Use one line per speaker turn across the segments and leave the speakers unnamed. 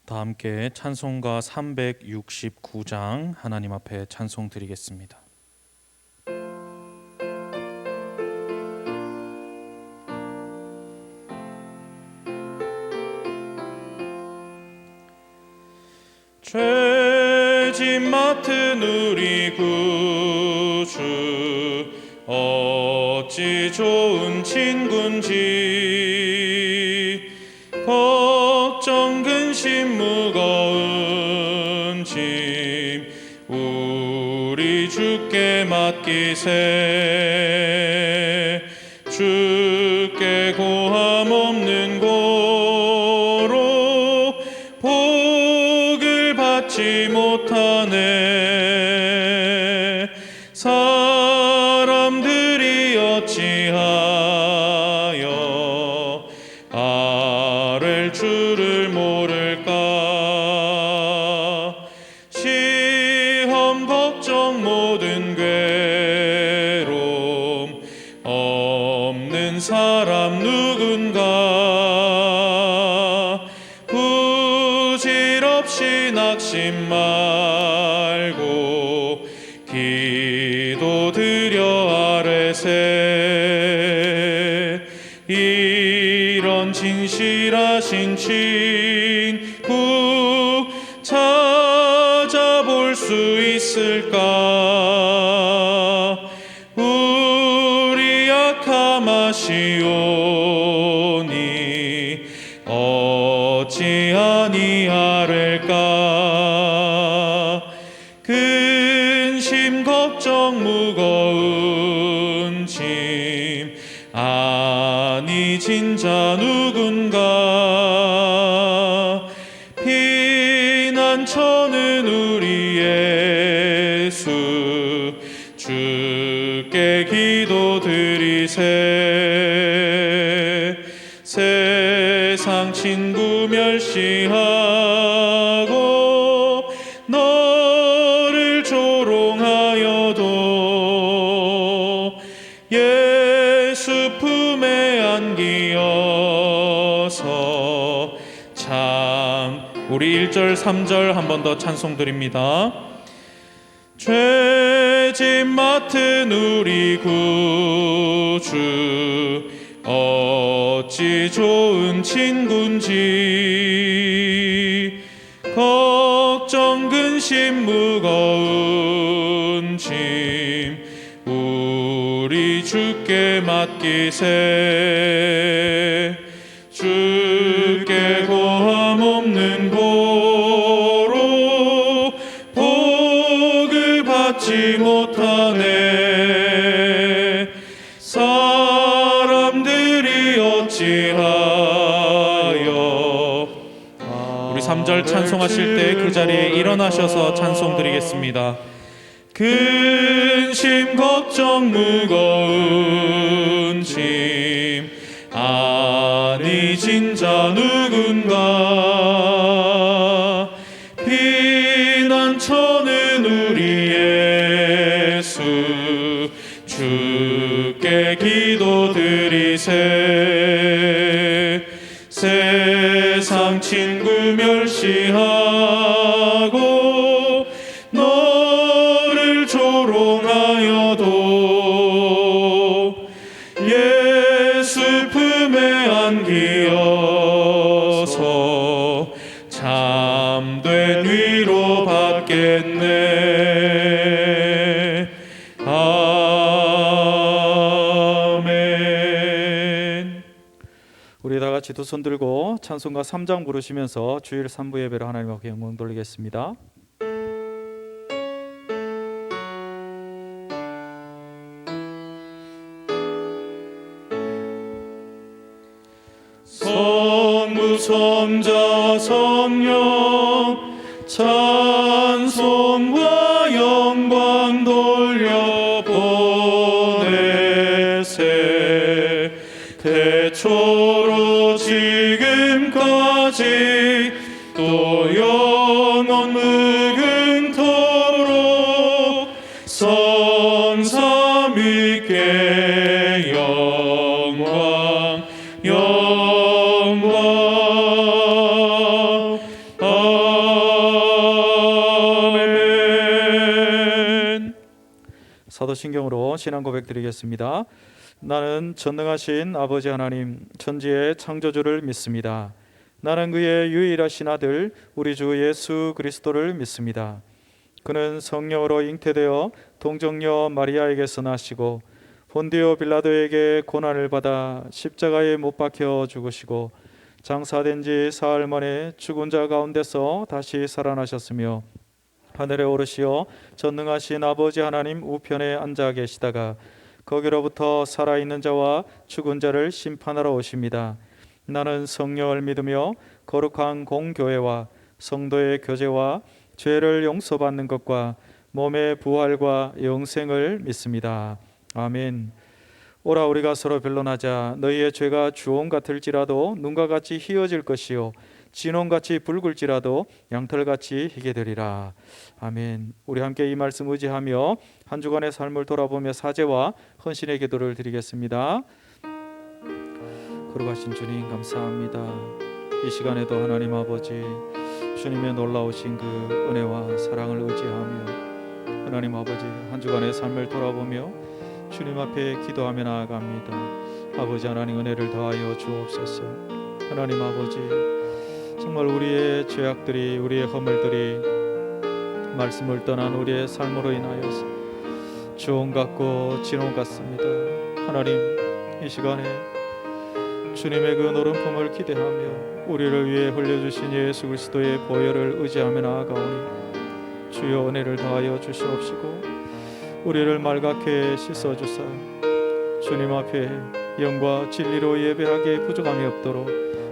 다 함께 찬송가 369장 하나님 앞에 찬송 드리겠습니다. 죄짐 맡은 우리 구주 어찌 좋은 친군지 걱정 근심 무거운 짐 우리 주께 맡기세. 주께 고함 없는 고로 복을 받지 못하네. 사람들이 어찌하여 아랠 줄을 모를까. 시험 걱정 모든 괴로움 없는 사람 누군가. 부질없이 낙심 말고 기도드려 아뢰세. 이런 진실하신 친구 찾아볼 수 있을까. 우리 약함 아시오니 어찌 아니하릴까. 근심 걱정 무거운 짐 아니 진자 누군가. 피난처는 우리 예수 주께 기도드리세. 세상 친구 멸시하고 너를 조롱하여도 예수 품에 안기어서 참. 우리 1절 3절 한 번 더 찬송 드립니다. 죄짐 맡은 우리 구주 어찌 좋은 친군지 걱정 근심 무거운 짐 우리 주께 맡기세. 주께 고함 없는 고로 복을 받지 못하네. 사람들이 어찌하여. 우리 3절 찬송하실 때 그 자리에 일어나셔서 찬송 드리겠습니다. 근심 걱정 무거운 짐 아니 진자 누군가. 피난처는 우리 예수 주께 기도드리세. 세상 친구 멸시하고 너를 조롱하여도 예수 품에 안기어서 참된 위로 받겠네. 아멘. 우리 다 같이 두 손 들고 찬송가 3장 부르시면서 주일 3부 예배로 하나님 앞에 영광 돌리겠습니다. 성부 성자 성령 찬송과 영광 돌려보내세. 태초로 지금까지 또 영원 무궁토록 성삼위께 영광 영광. 사도신경으로 신앙 고백 드리겠습니다. 나는 전능하신 아버지 하나님 천지의 창조주를 믿습니다. 나는 그의 유일하신 아들 우리 주 예수 그리스도를 믿습니다. 그는 성령으로 잉태되어 동정녀 마리아에게서 나시고 본디오 빌라도에게 고난을 받아 십자가에 못 박혀 죽으시고 장사된 지 사흘 만에 죽은 자 가운데서 다시 살아나셨으며 하늘에 오르시어 전능하신 아버지 하나님 우편에 앉아 계시다가 거기로부터 살아있는 자와 죽은 자를 심판하러 오십니다. 나는 성령을 믿으며 거룩한 공교회와 성도의 교제와 죄를 용서받는 것과 몸의 부활과 영생을 믿습니다. 아멘. 오라 우리가 서로 변론하자. 너희의 죄가 주홍 같을지라도 눈과 같이 희어질 것이요 진홍같이 붉을지라도 양털같이 희게 되리라. 아멘. 우리 함께 이 말씀 의지하며 한 주간의 삶을 돌아보며 사죄와 헌신의 기도를 드리겠습니다. 거룩하신 주님 감사합니다. 이 시간에도 하나님 아버지 주님의 놀라우신 그 은혜와 사랑을 의지하며 하나님 아버지 한 주간의 삶을 돌아보며 주님 앞에 기도하며 나아갑니다. 아버지 하나님 은혜를 더하여 주옵소서. 하나님 아버지 정말 우리의 죄악들이 우리의 허물들이 말씀을 떠난 우리의 삶으로 인하여서 주홍 같고 진홍 같습니다. 하나님 이 시간에 주님의 그 노른 품을 기대하며 우리를 위해 흘려주신 예수 그리스도의 보혈을 의지하며 나아가오니 주여 은혜를 더하여 주시옵시고 우리를 말갛게 씻어주사 주님 앞에 영과 진리로 예배하기에 부족함이 없도록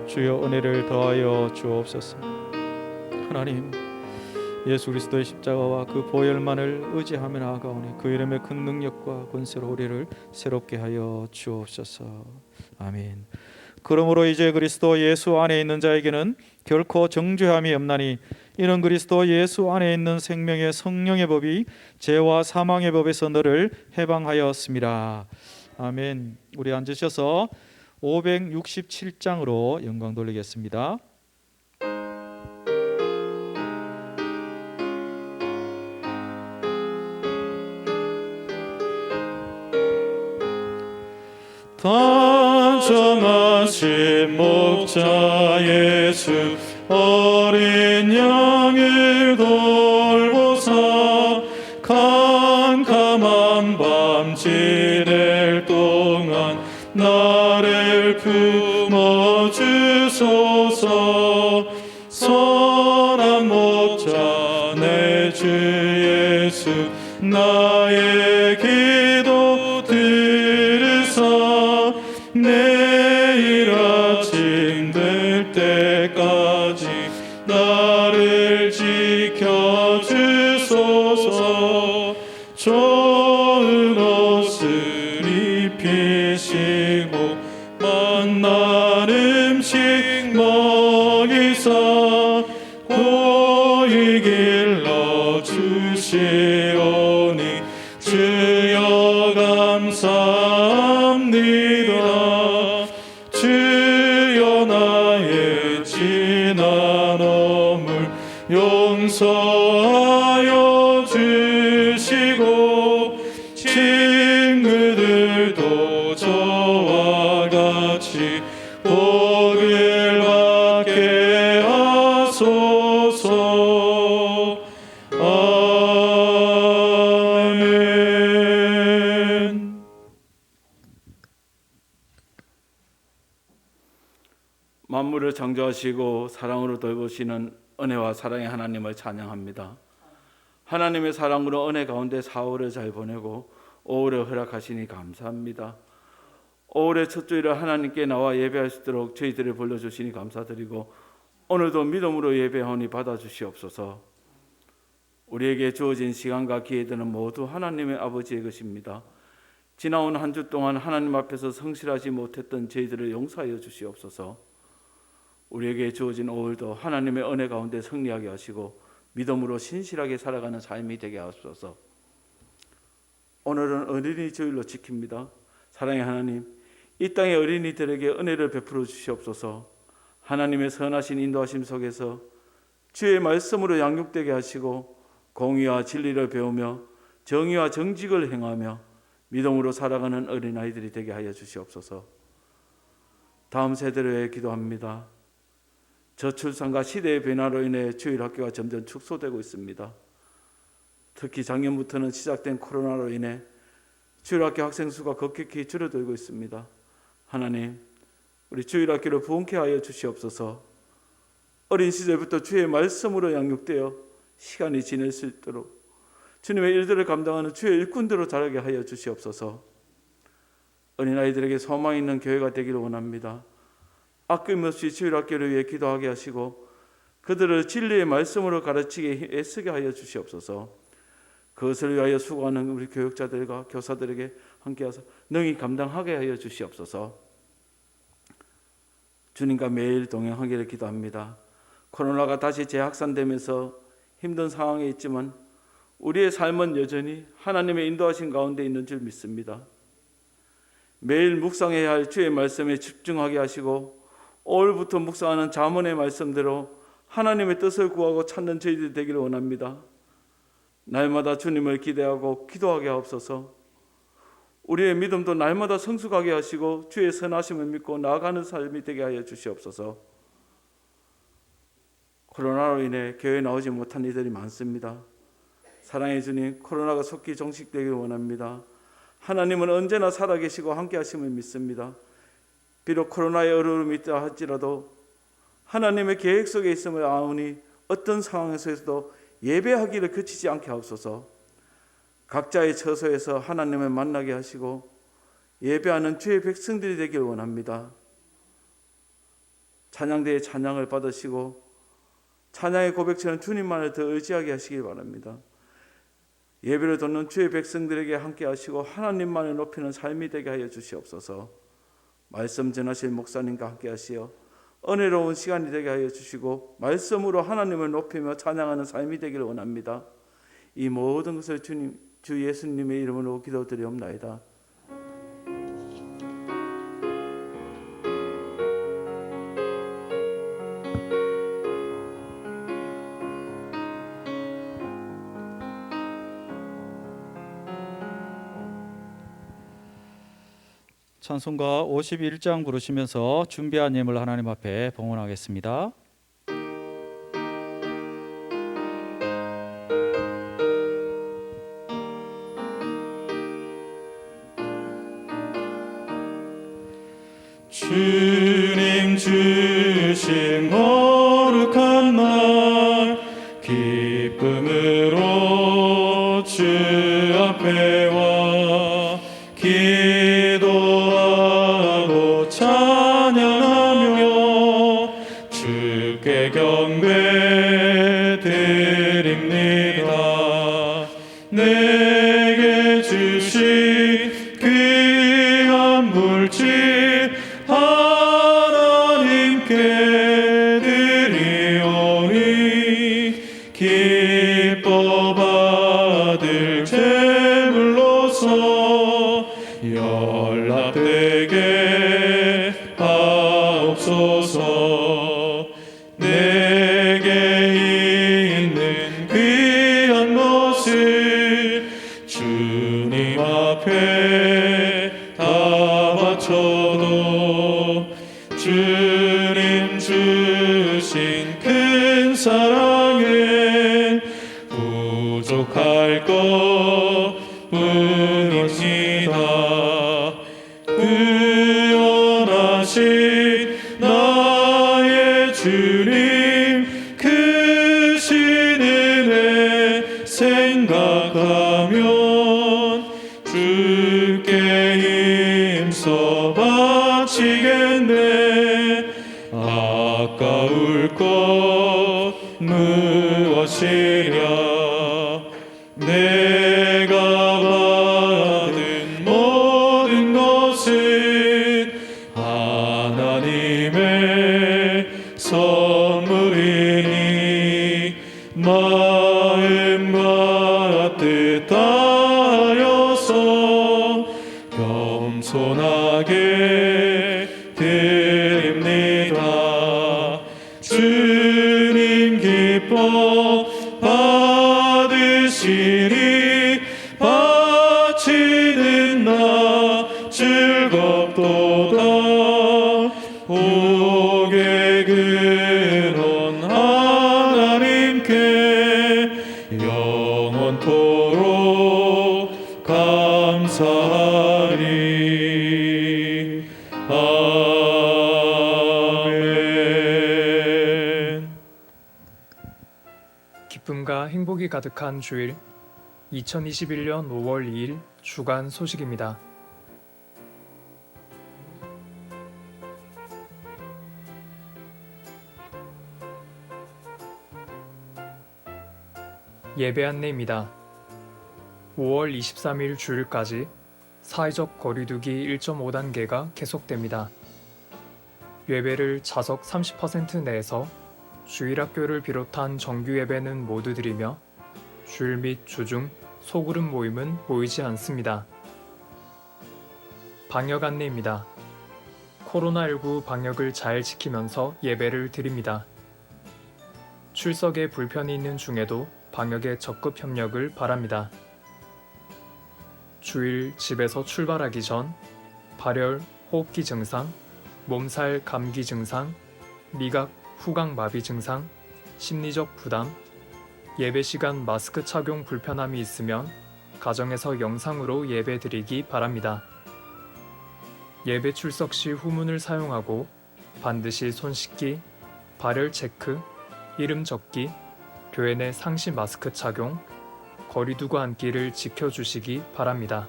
주여 은혜를 더하여 주옵소서. 하나님 예수 그리스도의 십자가와 그 보혈만을 의지하며 나아가오니 그 이름의 큰 능력과 권세로 우리를 새롭게 하여 주옵소서. 아멘. 그러므로 이제 그리스도 예수 안에 있는 자에게는 결코 정죄함이 없나니 이는 그리스도 예수 안에 있는 생명의 성령의 법이 죄와 사망의 법에서 너를 해방하였습니다. 아멘. 우리 앉으셔서 567장으로 영광 돌리겠습니다. 단정하신 목자 예수 어린 양을 돌보사 캄캄한 밤 지낼 동안 나를 품어주소서. 선한 목자 내 주 예수 나의 기도 들으사 내일 아침 될 때까지 나를 지켜주소서. 좋은 옷을 입히시고 맛난 음식 먹이사 고이 길러주시오니 주여 감사합니다. 주여 나의 지난 허물 용서하여 주시고 친구들도 저와 같이 복을 받게 하소서. 아멘.
만물을 창조하시고 사랑으로 돌보시는 은혜와 사랑의 하나님을 찬양합니다. 하나님의 사랑으로 은혜 가운데 4월을 잘 보내고 5월을 허락하시니 감사합니다. 5월의 첫 주일을 하나님께 나와 예배할 수 있도록 저희들을 불러주시니 감사드리고 오늘도 믿음으로 예배하니 받아주시옵소서. 우리에게 주어진 시간과 기회들은 모두 하나님의 아버지의 것입니다. 지나온 한 주 동안 하나님 앞에서 성실하지 못했던 저희들을 용서하여 주시옵소서. 우리에게 주어진 5월도 하나님의 은혜 가운데 승리하게 하시고 믿음으로 신실하게 살아가는 삶이 되게 하옵소서. 오늘은 어린이 주일로 지킵니다. 사랑의 하나님, 이 땅의 어린이들에게 은혜를 베풀어 주시옵소서. 하나님의 선하신 인도하심 속에서 주의 말씀으로 양육되게 하시고 공의와 진리를 배우며 정의와 정직을 행하며 믿음으로 살아가는 어린아이들이 되게 하여 주시옵소서. 다음 세대를 위해 기도합니다. 저출산과 시대의 변화로 인해 주일학교가 점점 축소되고 있습니다. 특히 작년부터는 시작된 코로나로 인해 주일학교 학생 수가 급격히 줄어들고 있습니다. 하나님, 우리 주일학교를 부흥케 하여 주시옵소서. 어린 시절부터 주의 말씀으로 양육되어 시간이 지낼 수 있도록 주님의 일들을 감당하는 주의 일꾼들로 자라게 하여 주시옵소서. 어린아이들에게 소망 있는 교회가 되기를 원합니다. 아낌없이 주일학교를 위해 기도하게 하시고 그들을 진리의 말씀으로 가르치게 애쓰게 하여 주시옵소서. 그것을 위하여 수고하는 우리 교육자들과 교사들에게 함께하사 능히 감당하게 하여 주시옵소서. 주님과 매일 동행하기를 기도합니다. 코로나가 다시 재확산되면서 힘든 상황에 있지만 우리의 삶은 여전히 하나님의 인도하신 가운데 있는 줄 믿습니다. 매일 묵상해야 할 주의 말씀에 집중하게 하시고 5월부터 묵상하는 잠언의 말씀대로 하나님의 뜻을 구하고 찾는 저희들이 되기를 원합니다. 날마다 주님을 기대하고 기도하게 하옵소서. 우리의 믿음도 날마다 성숙하게 하시고 주의 선하심을 믿고 나아가는 삶이 되게 하여 주시옵소서. 코로나로 인해 교회에 나오지 못한 이들이 많습니다. 사랑의 주님, 코로나가 속히 종식되기를 원합니다. 하나님은 언제나 살아계시고 함께 하심을 믿습니다. 비록 코로나의 어려움이 있다 할지라도 하나님의 계획 속에 있음을 아오니 어떤 상황에서도 예배하기를 그치지 않게 하옵소서. 각자의 처소에서 하나님을 만나게 하시고 예배하는 주의 백성들이 되기를 원합니다. 찬양대의 찬양을 받으시고 찬양의 고백처럼 주님만을 더 의지하게 하시길 바랍니다. 예배를 돕는 주의 백성들에게 함께 하시고 하나님만을 높이는 삶이 되게 하여 주시옵소서. 말씀 전하실 목사님과 함께 하시어 은혜로운 시간이 되게 하여 주시고 말씀으로 하나님을 높이며 찬양하는 삶이 되기를 원합니다. 이 모든 것을 주 예수님의 이름으로 기도드리옵나이다.
찬송가 51장 부르시면서 준비한 예물 하나님 앞에 봉헌하겠습니다. 주님 주신 거룩한 날 기쁨으로 주 앞에 와 기도하고 찬양하며 주께 경배 드립니다. 내게 주신 귀한 물질 하나님께 드리오니 기뻐 받을 제물로서 연락되게 하옵소서. 내게 있는 귀한 것을 주님 앞에 다 바쳐도 주님 주신 큰 사랑에 부족할 것뿐입니다. 구원하신 나의 주님 크신 은혜 생각하면 주께 힘써 바치겠네. 아까울 것 무엇이랴. 내가 받은 모든 것은 하나님의 선물이니 마음과 뜻 다하여서 겸손하게 드립니다. 주님 기뻐 받으시니
기쁨과 행복이 가득한 주일 2021년 5월 2일 주간 소식입니다. 예배 안내입니다. 5월 23일 주일까지 사회적 거리두기 1.5단계가 계속됩니다. 예배를 좌석 30% 내에서 주일학교를 비롯한 정규 예배는 모두 드리며 주일 및 주중, 소그룹 모임은 모이지 않습니다. 방역 안내입니다. 코로나19 방역을 잘 지키면서 예배를 드립니다. 출석에 불편이 있는 중에도 방역에 적극 협력을 바랍니다. 주일 집에서 출발하기 전 발열, 호흡기 증상, 몸살, 감기 증상, 미각, 후각 마비 증상, 심리적 부담, 예배 시간 마스크 착용 불편함이 있으면 가정에서 영상으로 예배 드리기 바랍니다. 예배 출석 시 후문을 사용하고 반드시 손 씻기, 발열 체크, 이름 적기, 교회 내 상시 마스크 착용, 거리 두고 앉기를 지켜주시기 바랍니다.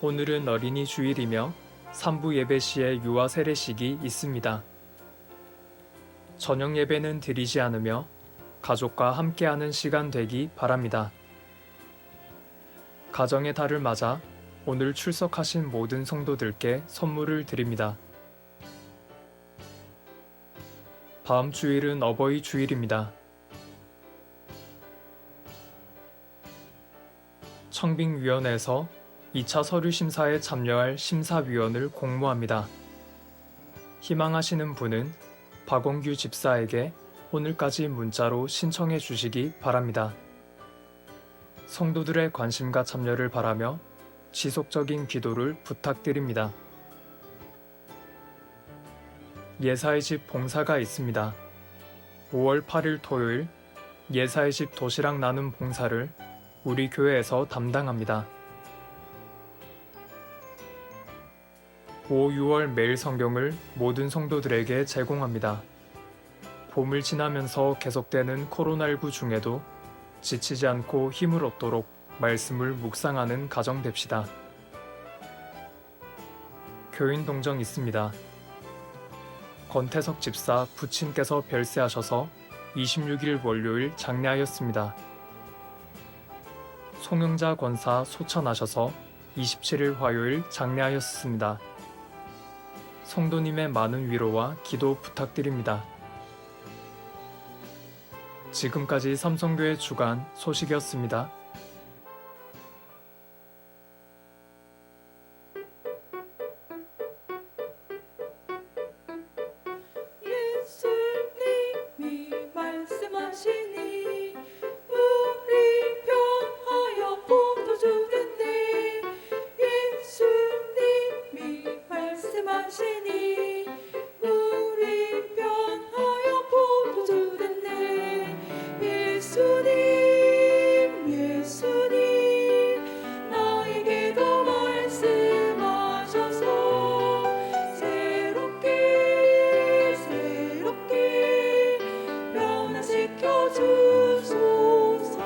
오늘은 어린이 주일이며 3부 예배 시에 유아 세례식이 있습니다. 저녁 예배는 드리지 않으며 가족과 함께하는 시간 되기 바랍니다. 가정의 달을 맞아 오늘 출석하신 모든 성도들께 선물을 드립니다. 다음 주일은 어버이 주일입니다. 청빙위원회에서 2차 서류 심사에 참여할 심사위원을 공모합니다. 희망하시는 분은 박원규 집사에게 오늘까지 문자로 신청해 주시기 바랍니다. 성도들의 관심과 참여를 바라며 지속적인 기도를 부탁드립니다. 예사의 집 봉사가 있습니다. 5월 8일 토요일 예사의 집 도시락 나눔 봉사를 우리 교회에서 담당합니다. 5, 6월 매일 성경을 모든 성도들에게 제공합니다. 봄을 지나면서 계속되는 코로나19 중에도 지치지 않고 힘을 얻도록 말씀을 묵상하는 가정 됩시다. 교인 동정 있습니다. 권태석 집사 부친께서 별세하셔서 26일 월요일 장례하였습니다. 송영자 권사 소천하셔서 27일 화요일 장례하였습니다. 성도님의 많은 위로와 기도 부탁드립니다. 지금까지 삼성교회 주간 소식이었습니다.
예수님이 말씀하시니 우리 평하여 복도 주는데 예수님이 말씀하시니 우리 평하여 복도 주는데 예수님 나에게도 말씀하셔서 새롭게 변화시켜 주소서.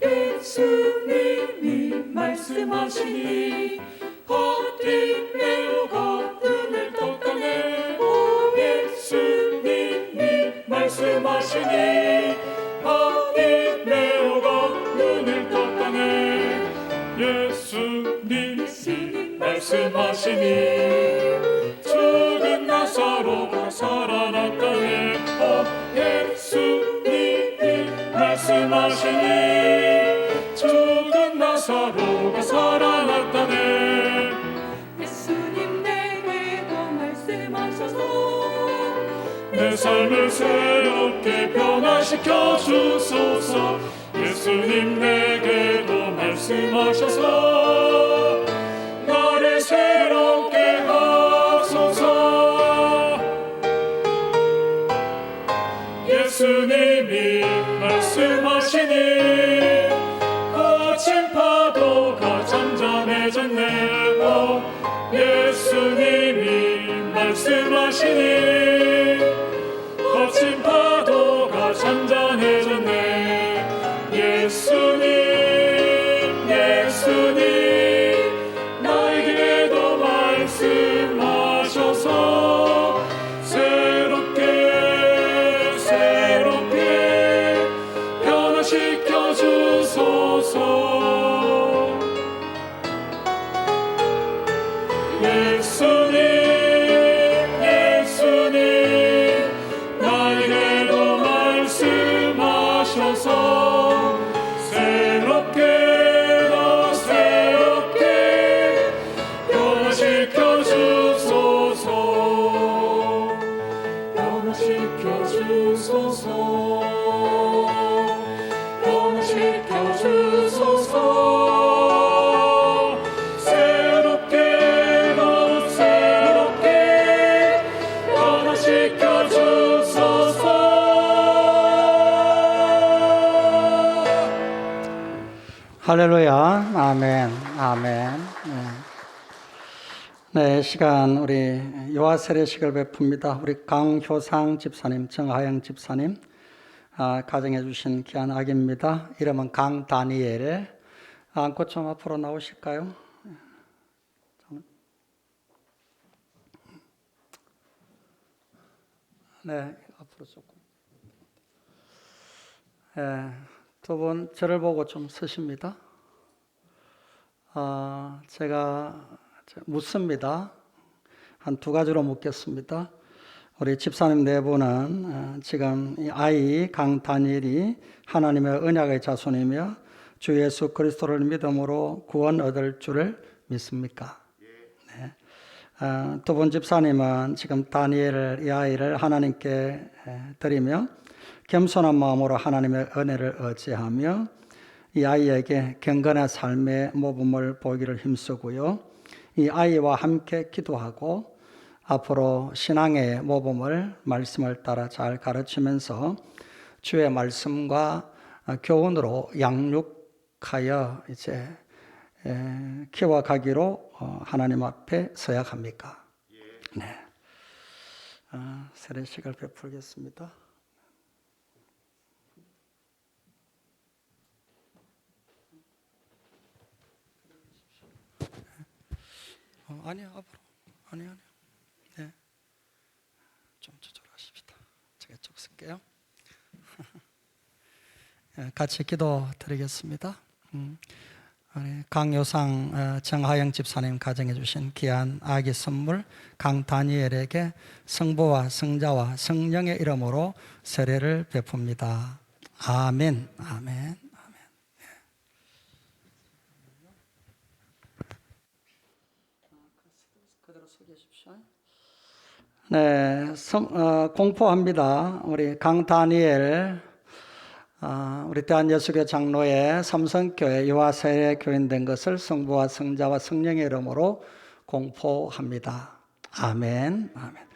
예수님이 말씀하시니 헛된 매우가 눈을 떴다네. 오 예수님이 말씀하시니 헛된 매우가 눈을 떴다네. 예수님이 말씀하시니 죽은 나사로가 살아났다네. 오 예수님이 말씀하시니 죽은 나사로가 살아났다네. 예수님 내게도 말씀하셔서 내 삶을 새롭게 변화시켜 주소서. 예수님 내게도 말씀하셔서 나를 새롭게 하소서. 예수님이 말씀하시니 거친 파도가 잠잠해졌네. 오 예수님이 말씀하시니 거친 파도가 잔잔해졌네. 예수님 예수님 나에게도 말씀하셔서 새롭게 변화시켜 주소서. 예수님 나에게도 말씀하셔서 새롭게 변화시켜 주소서. 변화시켜 주소서. 변화시켜 주소서. 새롭게 변화시켜 주소서.
할렐루야. 아멘. 아멘. 네, 시간 우리 요한 세례식을 베풉니다. 우리 강효상 집사님, 정하영 집사님 가정해 주신 귀한 아기입니다. 이름은 강다니엘. 안고 좀 앞으로 나오실까요? 네, 앞으로 조금. 두 분 저를 보고 좀 서십니다. 제가 묻습니다. 한 두 가지로 묻겠습니다. 우리 집사님 네 분은 지금 이 아이 강다니엘이 하나님의 언약의 자손이며 주 예수 그리스도를 믿음으로 구원 얻을 줄을 믿습니까? 네. 두 분 집사님은 지금 다니엘 이 아이를 하나님께 드리며 겸손한 마음으로 하나님의 은혜를 의지하며 이 아이에게 경건한 삶의 모범을 보이기를 힘쓰고요. 이 아이와 함께 기도하고 앞으로 신앙의 모범을 말씀을 따라 잘 가르치면서 주의 말씀과 교훈으로 양육하여 이제 키워가기로 하나님 앞에 서약합니까? 네. 세례식을 베풀겠습니다. 아니요, 앞으로. 아니요. 네. 좀 조절하십시다. 제가 쭉 쓸게요. 같이 기도 드리겠습니다. 강요상 정하영 집사님 가정해 주신 귀한 아기 선물 강다니엘에게 성부와 성자와 성령의 이름으로 세례를 베풉니다. 아멘. 아멘. 그대로 서 계십시오. 네, 공포합니다. 우리 강다니엘, 우리 대한예수교 장로의 삼성교회 유아세례 교인된 것을 성부와 성자와 성령의 이름으로 공포합니다. 아멘. 아멘.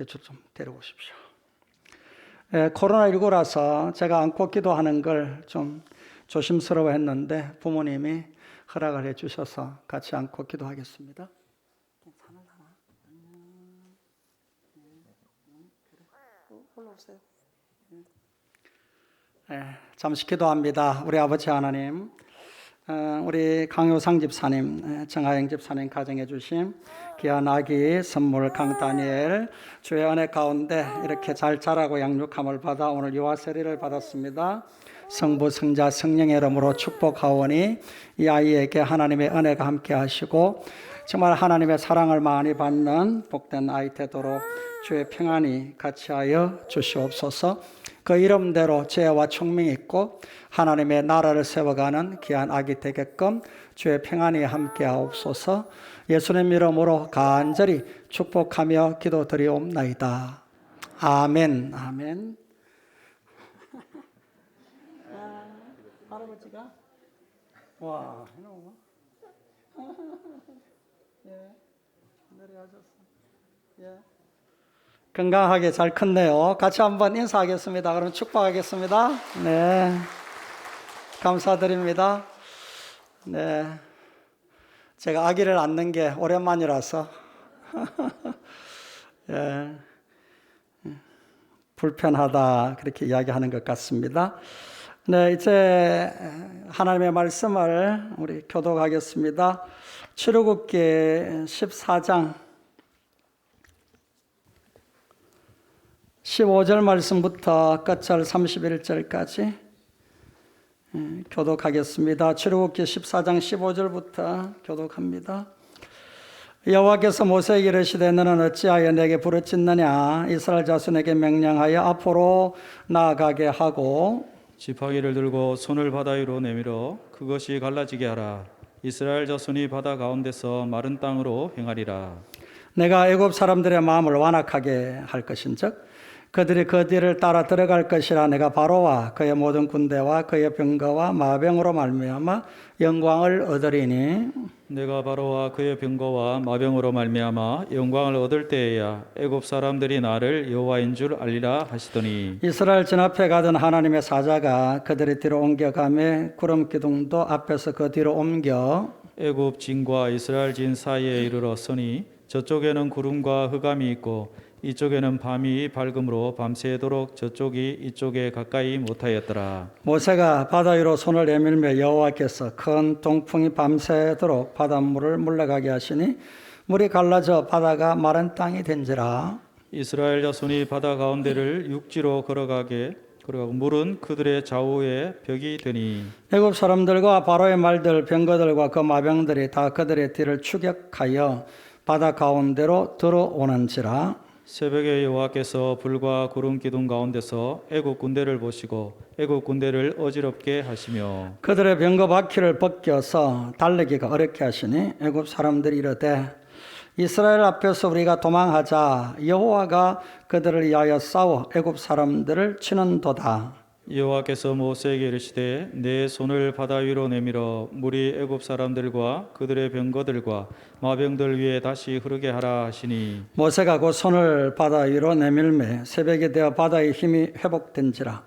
이쪽 좀 데려오십시오. 코로나19라서 제가 안고 기도하는 걸 좀 조심스러워 했는데 부모님이 허락을 해 주셔서 같이 안고 기도하겠습니다. 올라오세요. 잠시 기도합니다. 우리 아버지 하나님, 우리 강효상 집사님, 정하영 집사님 가정해 주신 귀한 아기 선물 강다니엘 주의 은혜 가운데 이렇게 잘 자라고 양육함을 받아 오늘 유아세례를 받았습니다. 성부, 성자, 성령의 이름으로 축복하오니 이 아이에게 하나님의 은혜가 함께 하시고 정말 하나님의 사랑을 많이 받는 복된 아이 되도록 주의 평안이 같이하여 주시옵소서. 그 이름대로 죄와 총명이 있고 하나님의 나라를 세워가는 귀한 아기 되게끔 주의 평안이 함께하옵소서. 예수님 이름으로 간절히 축복하며 기도드리옵나이다. 아멘. 아멘. 할아버지가 와, 예, 내려가셨어. 예. 건강하게 잘 컸네요. 같이 한번 인사하겠습니다. 그럼 축복하겠습니다. 네. 감사드립니다. 네. 제가 아기를 낳는 게 오랜만이라서 예, 불편하다 그렇게 이야기하는 것 같습니다. 네, 이제 하나님의 말씀을 우리 교독하겠습니다. 출애굽기 14장 15절 말씀부터 끝절 31절까지 교독하겠습니다. 출애굽기 14장 15절부터 교독합니다. 여호와께서 모세에게 이르시되 너는 어찌하여 내게 부르짖느냐 이스라엘 자손에게 명령하여 앞으로 나아가게 하고
지팡이를 들고 손을 바다 위로 내밀어 그것이 갈라지게 하라. 이스라엘 자손이 바다 가운데서 마른 땅으로 행하리라.
내가 애굽 사람들의 마음을 완악하게 할 것인즉 그들이 그 뒤를 따라 들어갈 것이라. 내가 바로와 그의 모든 군대와 그의 병거와 마병으로 말미암아 영광을 얻으리니
내가 바로와 그의 병거와 마병으로 말미암아 영광을 얻을 때에야 애굽 사람들이 나를 여호와인 줄 알리라 하시더니
이스라엘 진 앞에 가던 하나님의 사자가 그들의 뒤로 옮겨가매 구름 기둥도 앞에서 그 뒤로 옮겨
애굽 진과 이스라엘 진 사이에 이르러 서니 저쪽에는 구름과 흑암이 있고 이쪽에는 밤이 밝음으로 밤새도록 저쪽이 이쪽에 가까이 못하였더라.
모세가 바다 위로 손을 내밀며 여호와께서 큰 동풍이 밤새도록 바닷물을 물러가게 하시니 물이 갈라져 바다가 마른 땅이 된지라.
이스라엘 자손이 바다 가운데를 육지로 걸어가고 물은 그들의 좌우에 벽이 되니
애굽 사람들과 바로의 말들 병거들과 그 마병들이 다 그들의 뒤를 추격하여 바다 가운데로 들어오는지라.
새벽에 여호와께서 불과 구름 기둥 가운데서 애굽 군대를 보시고 애굽 군대를 어지럽게 하시며
그들의 병거 바퀴를 벗겨서 달리기가 어렵게 하시니 애굽 사람들이 이르되 이스라엘 앞에서 우리가 도망하자. 여호와가 그들을 위하여 싸워 애굽 사람들을 치는도다.
여호와께서 모세에게 이르시되 내 손을 바다 위로 내밀어 물이 애굽 사람들과 그들의 병거들과 마병들 위에 다시 흐르게 하라 하시니
모세가 그 손을 바다 위로 내밀매 새벽이 되어 바다의 힘이 회복된지라.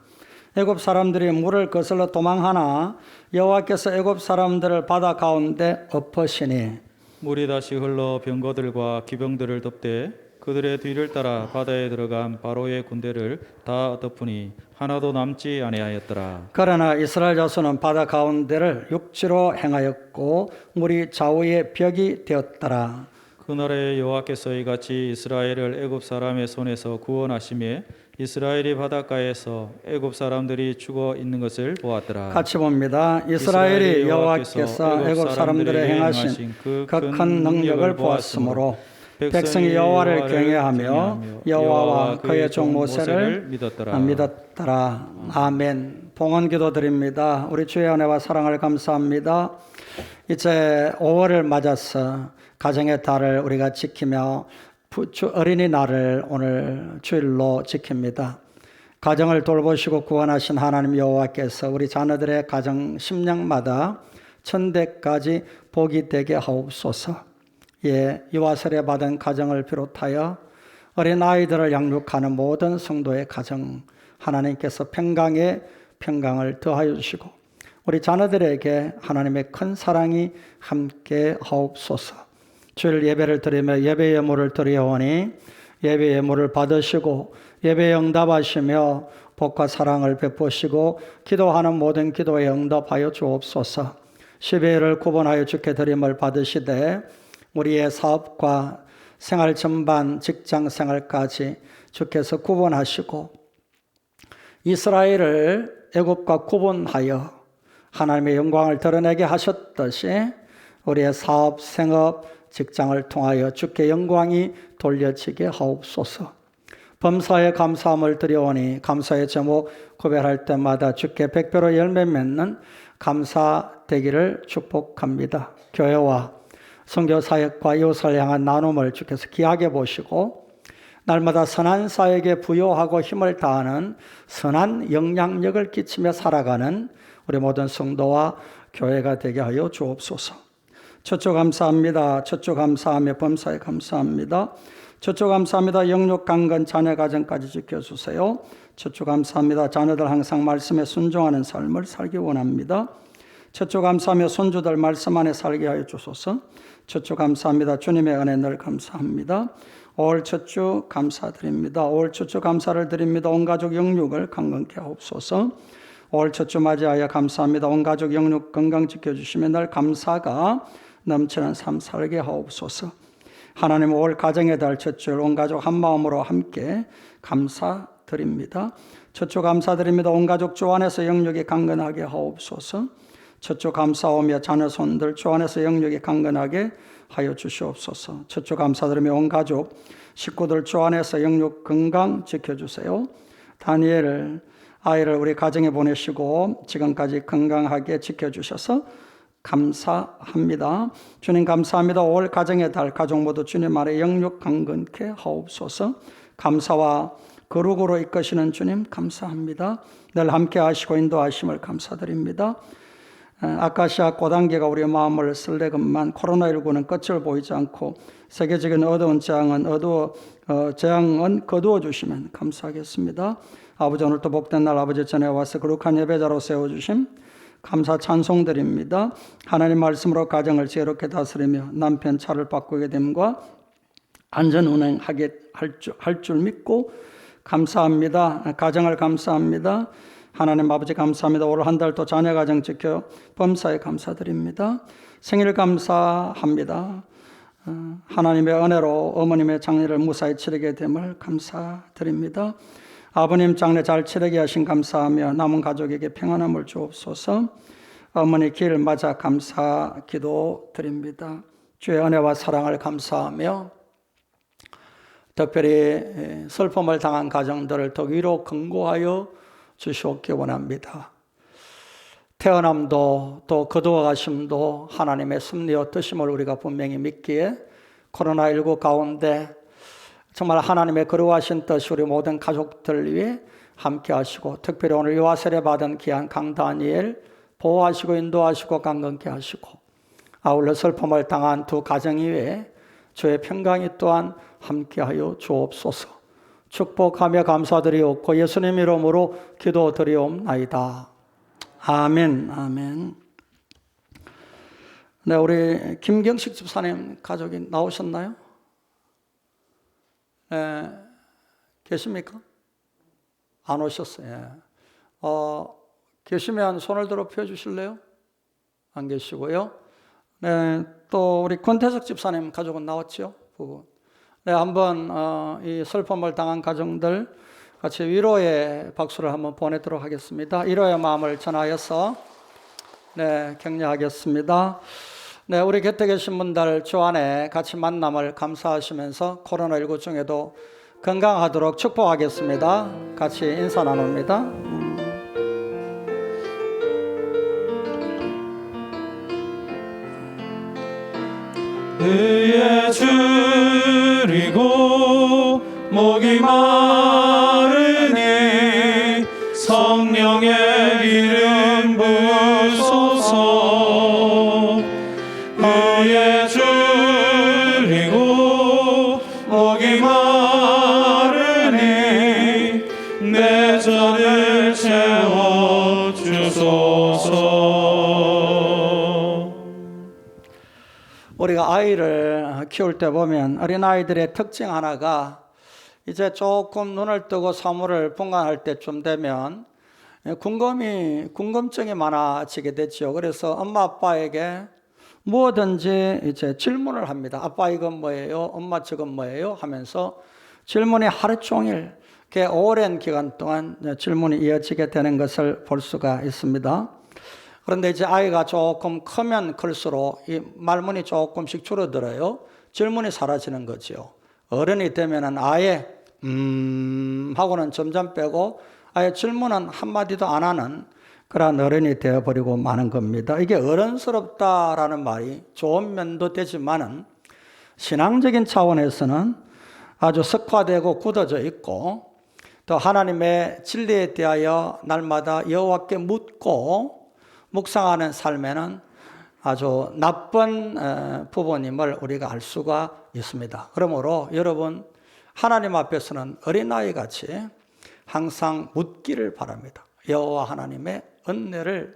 애굽 사람들이 물을 거슬러 도망하나 여호와께서 애굽 사람들을 바다 가운데 엎으시니
물이 다시 흘러 병거들과 기병들을 덮되 그들의 뒤를 따라 바다에 들어간 바로의 군대를 다 덮으니 하나도 남지 아니하였더라.
그러나 이스라엘 자손은 바다 가운데를 육지로 행하였고 물이 좌우에 벽이 되었더라.
그날에 여호와께서 이같이 이스라엘을 애굽 사람의 손에서 구원하시며 이스라엘이 바닷가에서 애굽 사람들이 죽어 있는 것을 보았더라.
같이 봅니다. 이스라엘이 여호와께서 애굽 사람들의 행하신 그 큰 능력을 보았으므로 백성이 여호와를 경외하며 여호와와 그의 종 모세를 믿었더라. 아멘. 봉헌 기도드립니다. 우리 주의 은혜와 사랑을 감사합니다. 이제 5월을 맞아서 가정의 달을 우리가 지키며 어린이날을 오늘 주일로 지킵니다. 가정을 돌보시고 구원하신 하나님 여호와께서 우리 자녀들의 가정 심령마다 천대까지 복이 되게 하옵소서. 예, 유아 세례 받은 가정을 비롯하여 어린 아이들을 양육하는 모든 성도의 가정 하나님께서 평강을 더하여 주시고 우리 자녀들에게 하나님의 큰 사랑이 함께 하옵소서. 주일 예배를 드리며 예배 예물을 드리오니 예배 예물을 받으시고 예배에 응답하시며 복과 사랑을 베푸시고 기도하는 모든 기도에 응답하여 주옵소서. 12일을 구분하여 주께 드림을 받으시되 우리의 사업과 생활 전반 직장 생활까지 주께서 구분하시고 이스라엘을 애굽과 구분하여 하나님의 영광을 드러내게 하셨듯이 우리의 사업, 생업, 직장을 통하여 주께 영광이 돌려지게 하옵소서. 범사에 감사함을 드려오니 감사의 제목 구별할 때마다 주께 백배로 열매 맺는 감사 되기를 축복합니다. 교회와 선교사역과 이웃을 향한 나눔을 주께서 귀하게 보시고 날마다 선한 사역에 부요하고 힘을 다하는 선한 영향력을 끼치며 살아가는 우리 모든 성도와 교회가 되게 하여 주옵소서. 첫째 감사합니다. 첫째 감사하며 범사에 감사합니다. 첫째 감사합니다. 영육 강건 자녀 가정까지 지켜주세요. 첫째 감사합니다. 자녀들 항상 말씀에 순종하는 삶을 살기 원합니다. 첫째 감사하며 손주들 말씀 안에 살게 하여 주소서. 첫째 감사합니다. 주님의 은혜 늘 감사합니다. 올 첫 주 감사드립니다. 올 첫 주 감사를 드립니다. 온 가족 영육을 강건케 하옵소서. 올 첫 주 맞이하여 감사합니다. 온 가족 영육 건강 지켜주시며 늘 감사가 넘치는 삶 살게 하옵소서. 하나님 올 가정의 달 첫 주 온 가족 한 마음으로 함께 감사드립니다. 첫 주 감사드립니다. 온 가족 주 안에서 영육이 강건하게 하옵소서. 첫 주 감사하며 자녀 손들 주 안에서 영육이 강건하게 하여 주시옵소서. 첫 주 감사드리며 온 가족 식구들 주 안에서 영육 건강 지켜주세요. 다니엘 아이를 우리 가정에 보내시고 지금까지 건강하게 지켜주셔서 감사합니다. 주님 감사합니다. 올 가정의 달 가족 모두 주님 아래 영육 강건케 하옵소서. 감사와 거룩으로 이끄시는 주님 감사합니다. 늘 함께 하시고 인도하심을 감사드립니다. 아카시아 꽃단계가 우리의 마음을 설레건만 코로나19는 끝을 보이지 않고 세계적인 어두운 재앙은 거두어 주시면 감사하겠습니다. 아버지 오늘도 복된 날 아버지 전에 와서 거룩한 예배자로 세워주심 감사 찬송드립니다. 하나님 말씀으로 가정을 지혜롭게 다스리며 남편 차를 바꾸게 됨과 안전 운행하게 할 줄 믿고 감사합니다. 가정을 감사합니다. 하나님 아버지 감사합니다. 올 한 달도 자녀 가정 지켜 범사에 감사드립니다. 생일 감사합니다. 하나님의 은혜로 어머님의 장례를 무사히 치르게 됨을 감사드립니다. 아버님 장례 잘 치르게 하신 감사하며 남은 가족에게 평안함을 주옵소서. 어머니 길 맞아 감사 기도드립니다. 주의 은혜와 사랑을 감사하며 특별히 슬픔을 당한 가정들을 더 위로 견고하여 주시옵기 원합니다. 태어남도 또 거두어 가심도 하나님의 섭리와 뜻임을 우리가 분명히 믿기에 코로나19 가운데 정말 하나님의 거룩하신 뜻이 우리 모든 가족들 위해 함께 하시고 특별히 오늘 유아 세례 받은 귀한 강다니엘 보호하시고 인도하시고 강건케 하시고 아울러 슬픔을 당한 두 가정 이외에 주의 평강이 또한 함께하여 주옵소서. 축복하며 감사드리옵고 예수님 이름으로 기도드리옵나이다. 아멘. 아멘. 네, 우리 김경식 집사님 가족이 나오셨나요? 네, 계십니까? 안 오셨어요. 계시면 손을 들어 펴주실래요? 안 계시고요. 네, 또 우리 권태석 집사님 가족은 나왔죠? 부부. 네, 한번 이 슬픔을 당한 가정들 같이 위로의 박수를 한번 보내도록 하겠습니다. 위로의 마음을 전하여서 네, 격려하겠습니다. 네, 우리 곁에 계신 분들 주 안에 같이 만남을 감사하시면서 코로나19 중에도 건강하도록 축복하겠습니다. 같이 인사 나눕니다.
그의 줄이고 목이 마르니 성령의 기름 부소서. 그의 줄이고 목이 마르니 내 잔을 채워 주소서.
우리가 아이를 키울 때 보면 어린아이들의 특징 하나가 이제 조금 눈을 뜨고 사물을 분간할 때쯤 되면 궁금증이 많아지게 되죠. 그래서 엄마 아빠에게 무엇든지 이제 질문을 합니다. 아빠 이건 뭐예요? 엄마 저건 뭐예요? 하면서 질문이 하루 종일 꽤 오랜 기간 동안 질문이 이어지게 되는 것을 볼 수가 있습니다. 그런데 이제 아이가 조금 크면 클수록 이 말문이 조금씩 줄어들어요. 질문이 사라지는 거죠. 어른이 되면은 아예 하고는 점점 빼고 아예 질문은 한마디도 안 하는 그런 어른이 되어버리고 마는 겁니다. 이게 어른스럽다라는 말이 좋은 면도 되지만은 신앙적인 차원에서는 아주 석화되고 굳어져 있고 또 하나님의 진리에 대하여 날마다 여호와께 묻고 묵상하는 삶에는 아주 나쁜 부분임을 우리가 알 수가 있습니다. 그러므로 여러분 하나님 앞에서는 어린아이 같이 항상 묻기를 바랍니다. 여호와 하나님의 은혜를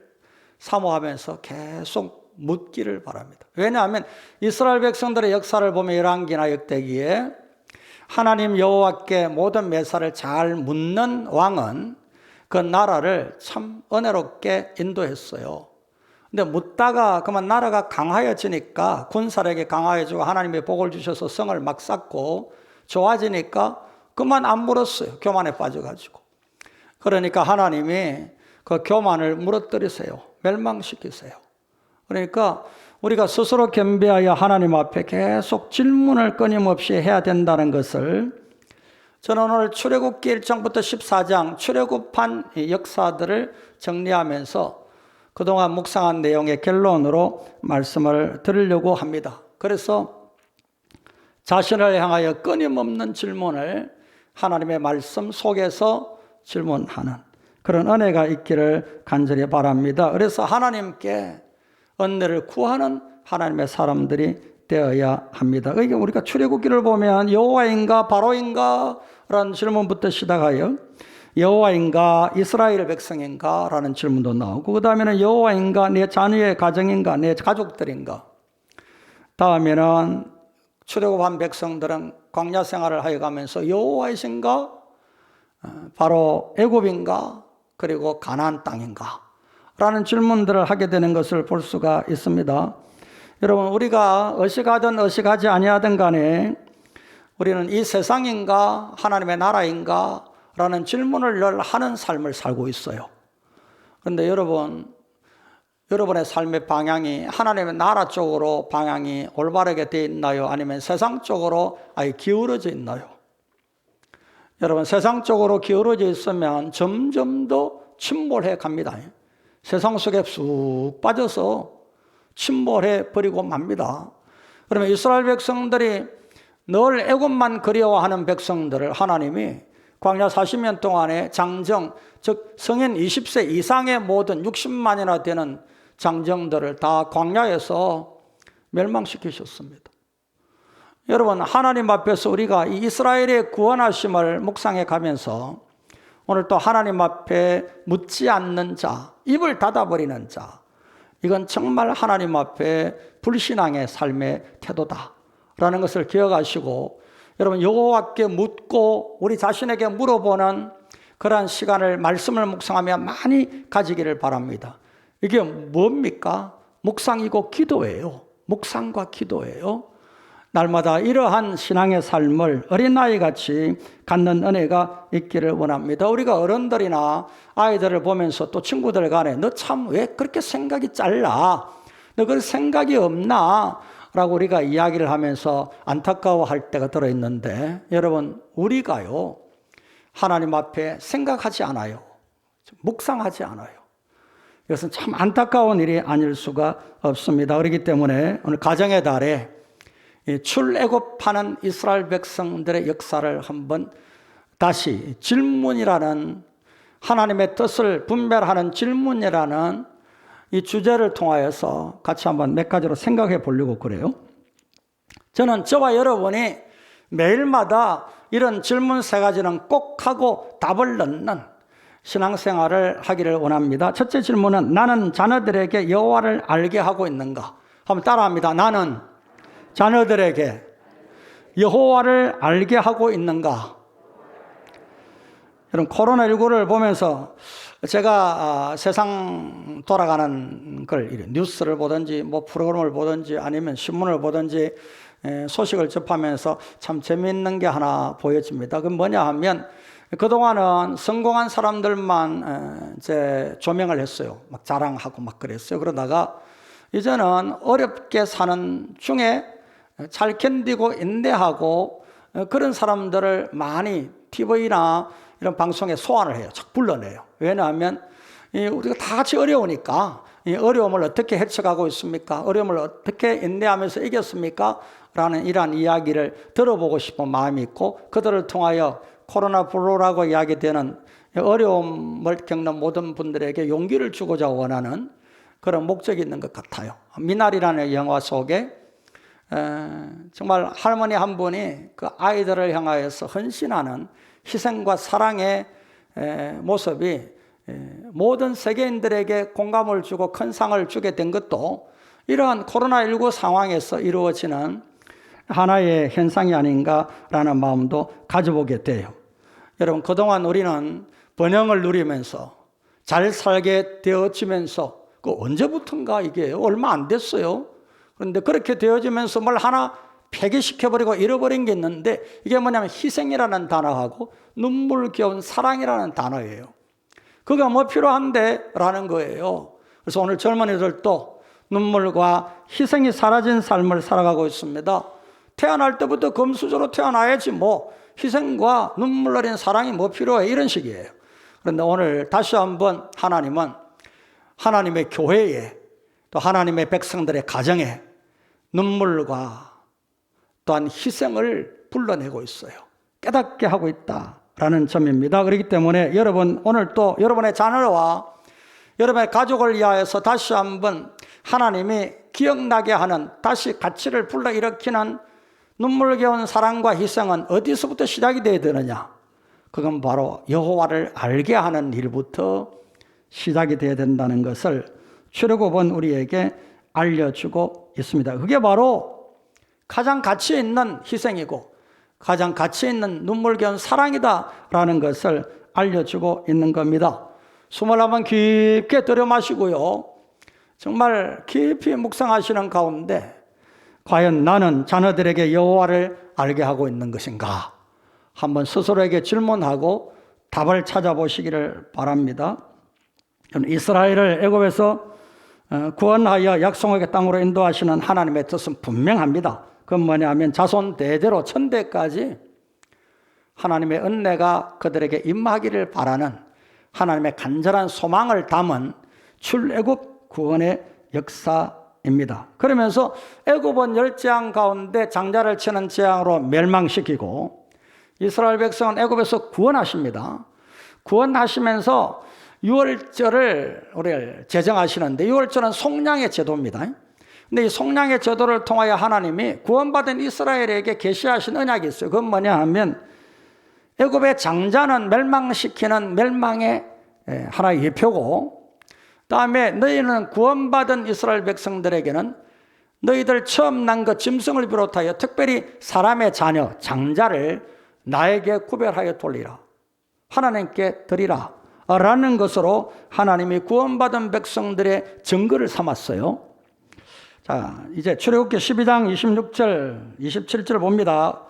사모하면서 계속 묻기를 바랍니다. 왜냐하면 이스라엘 백성들의 역사를 보면 열왕기나 역대기에 하나님 여호와께 모든 매사를 잘 묻는 왕은 그 나라를 참 은혜롭게 인도했어요. 근데 묻다가 그만 나라가 강하여지니까 군사력이 강하여지고 하나님의 복을 주셔서 성을 막 쌓고 좋아지니까 그만 안 물었어요. 교만에 빠져가지고. 그러니까 하나님이 그 교만을 무너뜨리세요. 멸망시키세요. 그러니까 우리가 스스로 겸비하여 하나님 앞에 계속 질문을 끊임없이 해야 된다는 것을 저는 오늘 출애굽기 1장부터 14장 출애굽한 역사들을 정리하면서 그동안 묵상한 내용의 결론으로 말씀을 드리려고 합니다. 그래서 자신을 향하여 끊임없는 질문을 하나님의 말씀 속에서 질문하는 그런 은혜가 있기를 간절히 바랍니다. 그래서 하나님께 은혜를 구하는 하나님의 사람들이 되어야 합니다. 이게 우리가 출애굽기를 보면 여호와인가 바로인가 라는 질문부터 시작하여 여호와인가 이스라엘 백성인가 라는 질문도 나오고 그 다음에는 여호와인가 내 자녀의 가정인가 내 가족들인가 다음에는 출애굽한 백성들은 광야 생활을 하여 가면서 여호와이신가 바로 애굽인가 그리고 가나안 땅인가 라는 질문들을 하게 되는 것을 볼 수가 있습니다. 여러분 우리가 의식하든 의식하지 아니하든 간에 우리는 이 세상인가 하나님의 나라인가 라는 질문을 늘 하는 삶을 살고 있어요. 그런데 여러분의 삶의 방향이 하나님의 나라 쪽으로 방향이 올바르게 되어 있나요? 아니면 세상 쪽으로 아예 기울어져 있나요? 여러분 세상 쪽으로 기울어져 있으면 점점 더 침몰해 갑니다. 세상 속에 쑥 빠져서 침몰해 버리고 맙니다. 그러면 이스라엘 백성들이 늘 애굽만 그리워하는 백성들을 하나님이 광야 40년 동안의 장정, 즉 성인 20세 이상의 모든 60만이나 되는 장정들을 다 광야에서 멸망시키셨습니다. 여러분 하나님 앞에서 우리가 이 이스라엘의 구원하심을 묵상해 가면서 오늘 또 하나님 앞에 묻지 않는 자, 입을 닫아버리는 자, 이건 정말 하나님 앞에 불신앙의 삶의 태도다라는 것을 기억하시고 여러분 여호와께 묻고 우리 자신에게 물어보는 그러한 시간을 말씀을 묵상하며 많이 가지기를 바랍니다. 이게 뭡니까? 묵상이고 기도예요. 묵상과 기도예요. 날마다 이러한 신앙의 삶을 어린아이같이 갖는 은혜가 있기를 원합니다. 우리가 어른들이나 아이들을 보면서 또 친구들 간에 너 참 왜 그렇게 생각이 짧나? 너 그런 생각이 없나? 라고 우리가 이야기를 하면서 안타까워할 때가 들어있는데 여러분 우리가요 하나님 앞에 생각하지 않아요. 묵상하지 않아요. 이것은 참 안타까운 일이 아닐 수가 없습니다. 그렇기 때문에 오늘 가정의 달에 출애굽하는 이스라엘 백성들의 역사를 한번 다시 질문이라는 하나님의 뜻을 분별하는 질문이라는 이 주제를 통하여서 같이 한번 몇 가지로 생각해 보려고 그래요. 저는 저와 여러분이 매일마다 이런 질문 세 가지는 꼭 하고 답을 넣는 신앙생활을 하기를 원합니다. 첫째 질문은 나는 자녀들에게 여호와를 알게 하고 있는가? 한번 따라합니다. 나는 자녀들에게 여호와를 알게 하고 있는가? 여러분 코로나19를 보면서 제가 세상 돌아가는 걸 뉴스를 보든지 뭐 프로그램을 보든지 아니면 신문을 보든지 소식을 접하면서 참 재미있는 게 하나 보여집니다. 그건 뭐냐 하면 그동안은 성공한 사람들만 이제 조명을 했어요. 막 자랑하고 막 그랬어요. 그러다가 이제는 어렵게 사는 중에 잘 견디고 인내하고 그런 사람들을 많이 TV나 이런 방송에 소환을 해요. 착 불러내요. 왜냐하면 우리가 다 같이 어려우니까 이 어려움을 어떻게 헤쳐가고 있습니까? 어려움을 어떻게 인내하면서 이겼습니까? 라는 이러한 이야기를 들어보고 싶은 마음이 있고 그들을 통하여 코로나 블루라고 이야기되는 어려움을 겪는 모든 분들에게 용기를 주고자 원하는 그런 목적이 있는 것 같아요. 미나리라는 영화 속에 정말 할머니 한 분이 그 아이들을 향하여서 헌신하는 희생과 사랑의 모습이 모든 세계인들에게 공감을 주고 큰 상을 주게 된 것도 이러한 코로나19 상황에서 이루어지는 하나의 현상이 아닌가라는 마음도 가져보게 돼요. 여러분, 그동안 우리는 번영을 누리면서 잘 살게 되어지면서 그 언제부턴가 이게 얼마 안 됐어요. 그런데 그렇게 되어지면서 뭘 하나 폐기시켜버리고 잃어버린 게 있는데 이게 뭐냐면 희생이라는 단어하고 눈물겨운 사랑이라는 단어예요. 그가 뭐 필요한데? 라는 거예요. 그래서 오늘 젊은이들도 눈물과 희생이 사라진 삶을 살아가고 있습니다. 태어날 때부터 금수저로 태어나야지 뭐 희생과 눈물 어린 사랑이 뭐 필요해, 이런 식이에요. 그런데 오늘 다시 한번 하나님은 하나님의 교회에 또 하나님의 백성들의 가정에 눈물과 또한 희생을 불러내고 있어요. 깨닫게 하고 있다라는 점입니다. 그렇기 때문에 여러분, 오늘 또 여러분의 자녀와 여러분의 가족을 위하여서 다시 한번 하나님이 기억나게 하는, 다시 가치를 불러일으키는 눈물겨운 사랑과 희생은 어디서부터 시작이 되어야 되느냐? 그건 바로 여호와를 알게 하는 일부터 시작이 되어야 된다는 것을 출애굽은 우리에게 알려주고 있습니다. 그게 바로 가장 가치 있는 희생이고 가장 가치 있는 눈물겨운 사랑이다라는 것을 알려주고 있는 겁니다. 숨을 한번 깊게 들여 마시고요. 정말 깊이 묵상하시는 가운데 과연 나는 자녀들에게 여호와를 알게 하고 있는 것인가? 한번 스스로에게 질문하고 답을 찾아보시기를 바랍니다. 이스라엘을 애굽에서 구원하여 약속의 땅으로 인도하시는 하나님의 뜻은 분명합니다. 그건 뭐냐면 자손 대대로 천대까지 하나님의 은혜가 그들에게 임하기를 바라는 하나님의 간절한 소망을 담은 출애굽 구원의 역사입니다. 그러면서 애굽은 10재앙 가운데 장자를 치는 재앙으로 멸망시키고 이스라엘 백성은 애굽에서 구원하십니다. 구원하시면서 유월절을 우리를 제정하시는데 유월절은 속량의 제도입니다. 근데 이 속량의 제도를 통하여 하나님이 구원받은 이스라엘에게 계시하신 언약이 있어요. 그건 뭐냐 하면 애굽의 장자는 멸망시키는 멸망의 하나의 예표고, 다음에 너희는 구원받은 이스라엘 백성들에게는 너희들 처음 난 그 짐승을 비롯하여 특별히 사람의 자녀 장자를 나에게 구별하여 돌리라, 하나님께 드리라 라는 것으로 하나님이 구원받은 백성들의 증거를 삼았어요. 자, 이제 출애굽기 12장 26절 27절 봅니다.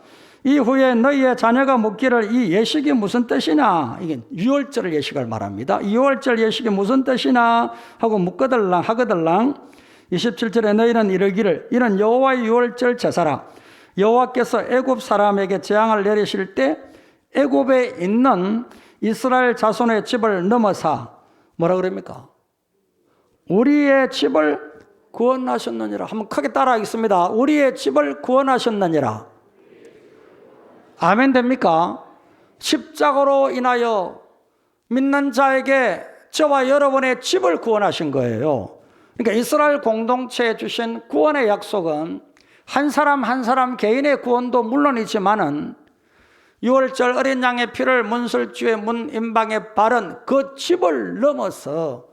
이후에 너희의 자녀가 묻기를 이 예식이 무슨 뜻이냐? 이게 유월절 예식을 말합니다. 유월절 예식이 무슨 뜻이냐 하고 묻거들랑 하거들랑 27절에 너희는 이르기를 이는 여호와의 유월절 제사라. 여호와께서 애굽 사람에게 재앙을 내리실 때 애굽에 있는 이스라엘 자손의 집을 넘어사 뭐라 그럽니까? 우리의 집을 구원하셨느니라. 한번 크게 따라하겠습니다. 우리의 집을 구원하셨느니라. 아멘 됩니까? 십자가로 인하여 믿는 자에게 저와 여러분의 집을 구원하신 거예요. 그러니까 이스라엘 공동체에 주신 구원의 약속은 한 사람 한 사람 개인의 구원도 물론이지만은 유월절 어린 양의 피를 문설주의 문 임방에 바른 그 집을 넘어서